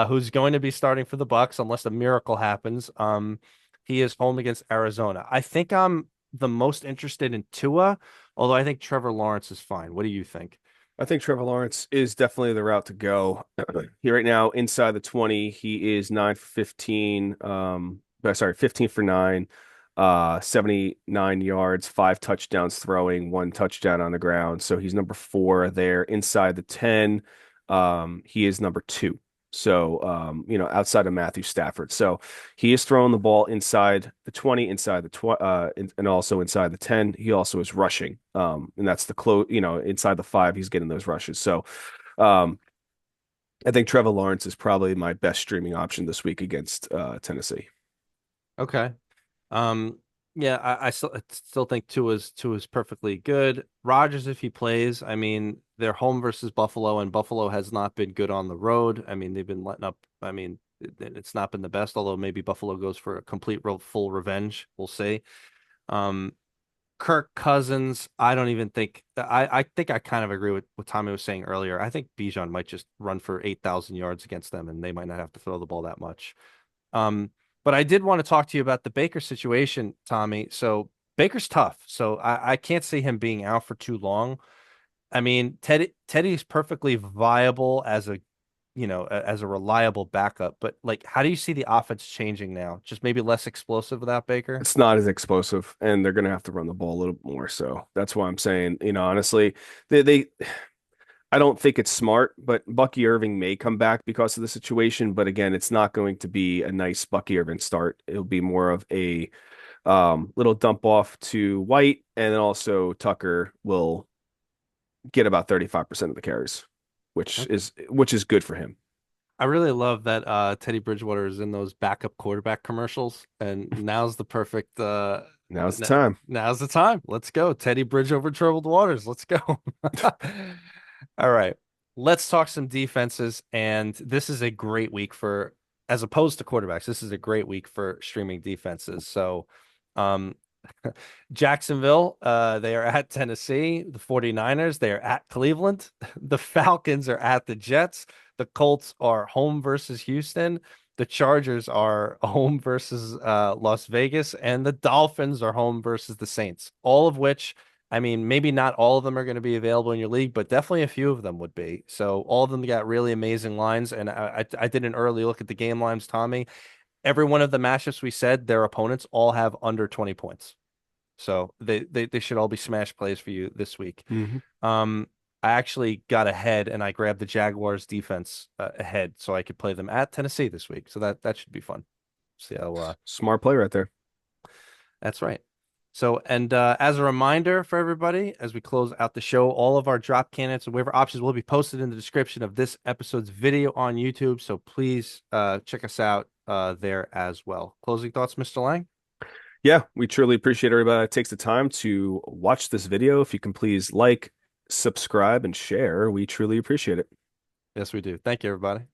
Speaker 1: who's going to be starting for the Bucks unless a miracle happens. He is home against Arizona. I think I'm the most interested in Tua, although I think Trevor Lawrence is fine. What do you think?
Speaker 2: I think Trevor Lawrence is definitely the route to go. He right now inside the 20, he is 9 for 15. Sorry, 15 for 9, 79 yards, 5 touchdowns throwing, 1 touchdown on the ground. So he's number 4 there inside the 10. He is number 2. So, outside of Matthew Stafford. So he is throwing the ball inside the 20, inside the and also inside the 10. He also is rushing. And that's the inside the 5, he's getting those rushes. So, I think Trevor Lawrence is probably my best streaming option this week against Tennessee.
Speaker 1: Okay. Um, yeah, I still think Tua's perfectly good. Rodgers, if he plays, I mean, they're home versus Buffalo, and Buffalo has not been good on the road. I mean, they've been letting up. I mean, it's not been the best, although maybe Buffalo goes for a complete full revenge. We'll see. Um, Kirk Cousins, I don't even think I think I kind of agree with what Tommy was saying earlier. I think Bijan might just run for 8,000 yards against them, and they might not have to throw the ball that much. Um, but I did want to talk to you about the Baker situation, Tommy. So Baker's tough. So I can't see him being out for too long. I mean, Teddy's perfectly viable as a, as a reliable backup, but like, how do you see the offense changing now? Just maybe less explosive without Baker?
Speaker 2: It's not as explosive, and they're going to have to run the ball a little more. So that's why I'm saying, honestly, they I don't think it's smart, but Bucky Irving may come back because of the situation. But again, it's not going to be a nice Bucky Irving start. It'll be more of a little dump off to White, and then also Tucker will get about 35% of the carries, which is good for him.
Speaker 1: I really love that Teddy Bridgewater is in those backup quarterback commercials, and now's the perfect
Speaker 2: Now's the time.
Speaker 1: now's the time. Let's go. Teddy Bridge over troubled waters. Let's go. All right. Let's talk some defenses. And this is a great week for, as opposed to quarterbacks, this is a great week for streaming defenses. So um Jacksonville, they are at Tennessee. The 49ers, they are at Cleveland. The Falcons are at the Jets. The Colts are home versus Houston. The Chargers are home versus Las Vegas. And the Dolphins are home versus the Saints. All of which, I mean, maybe not all of them are going to be available in your league, but definitely a few of them would be. So all of them got really amazing lines. And I did an early look at the game lines, Tommy. Every one of the matchups we said, their opponents all have under 20 points. So they should all be smash plays for you this week.
Speaker 2: Hmm.
Speaker 1: Um, I actually got ahead and I grabbed the Jaguars defense ahead so I could play them at Tennessee this week. So that should be fun. See how
Speaker 2: Smart play right there.
Speaker 1: that's right. So, and as a reminder for everybody, as we close out the show, all of our drop candidates and waiver options will be posted in the description of this episode's video on YouTube. So please check us out there as well. Closing thoughts, Mr. Lang?
Speaker 2: Yeah, we truly appreciate everybody that takes the time to watch this video. If you can please like, subscribe, and share, we truly appreciate it.
Speaker 1: Yes, we do. Thank you, everybody.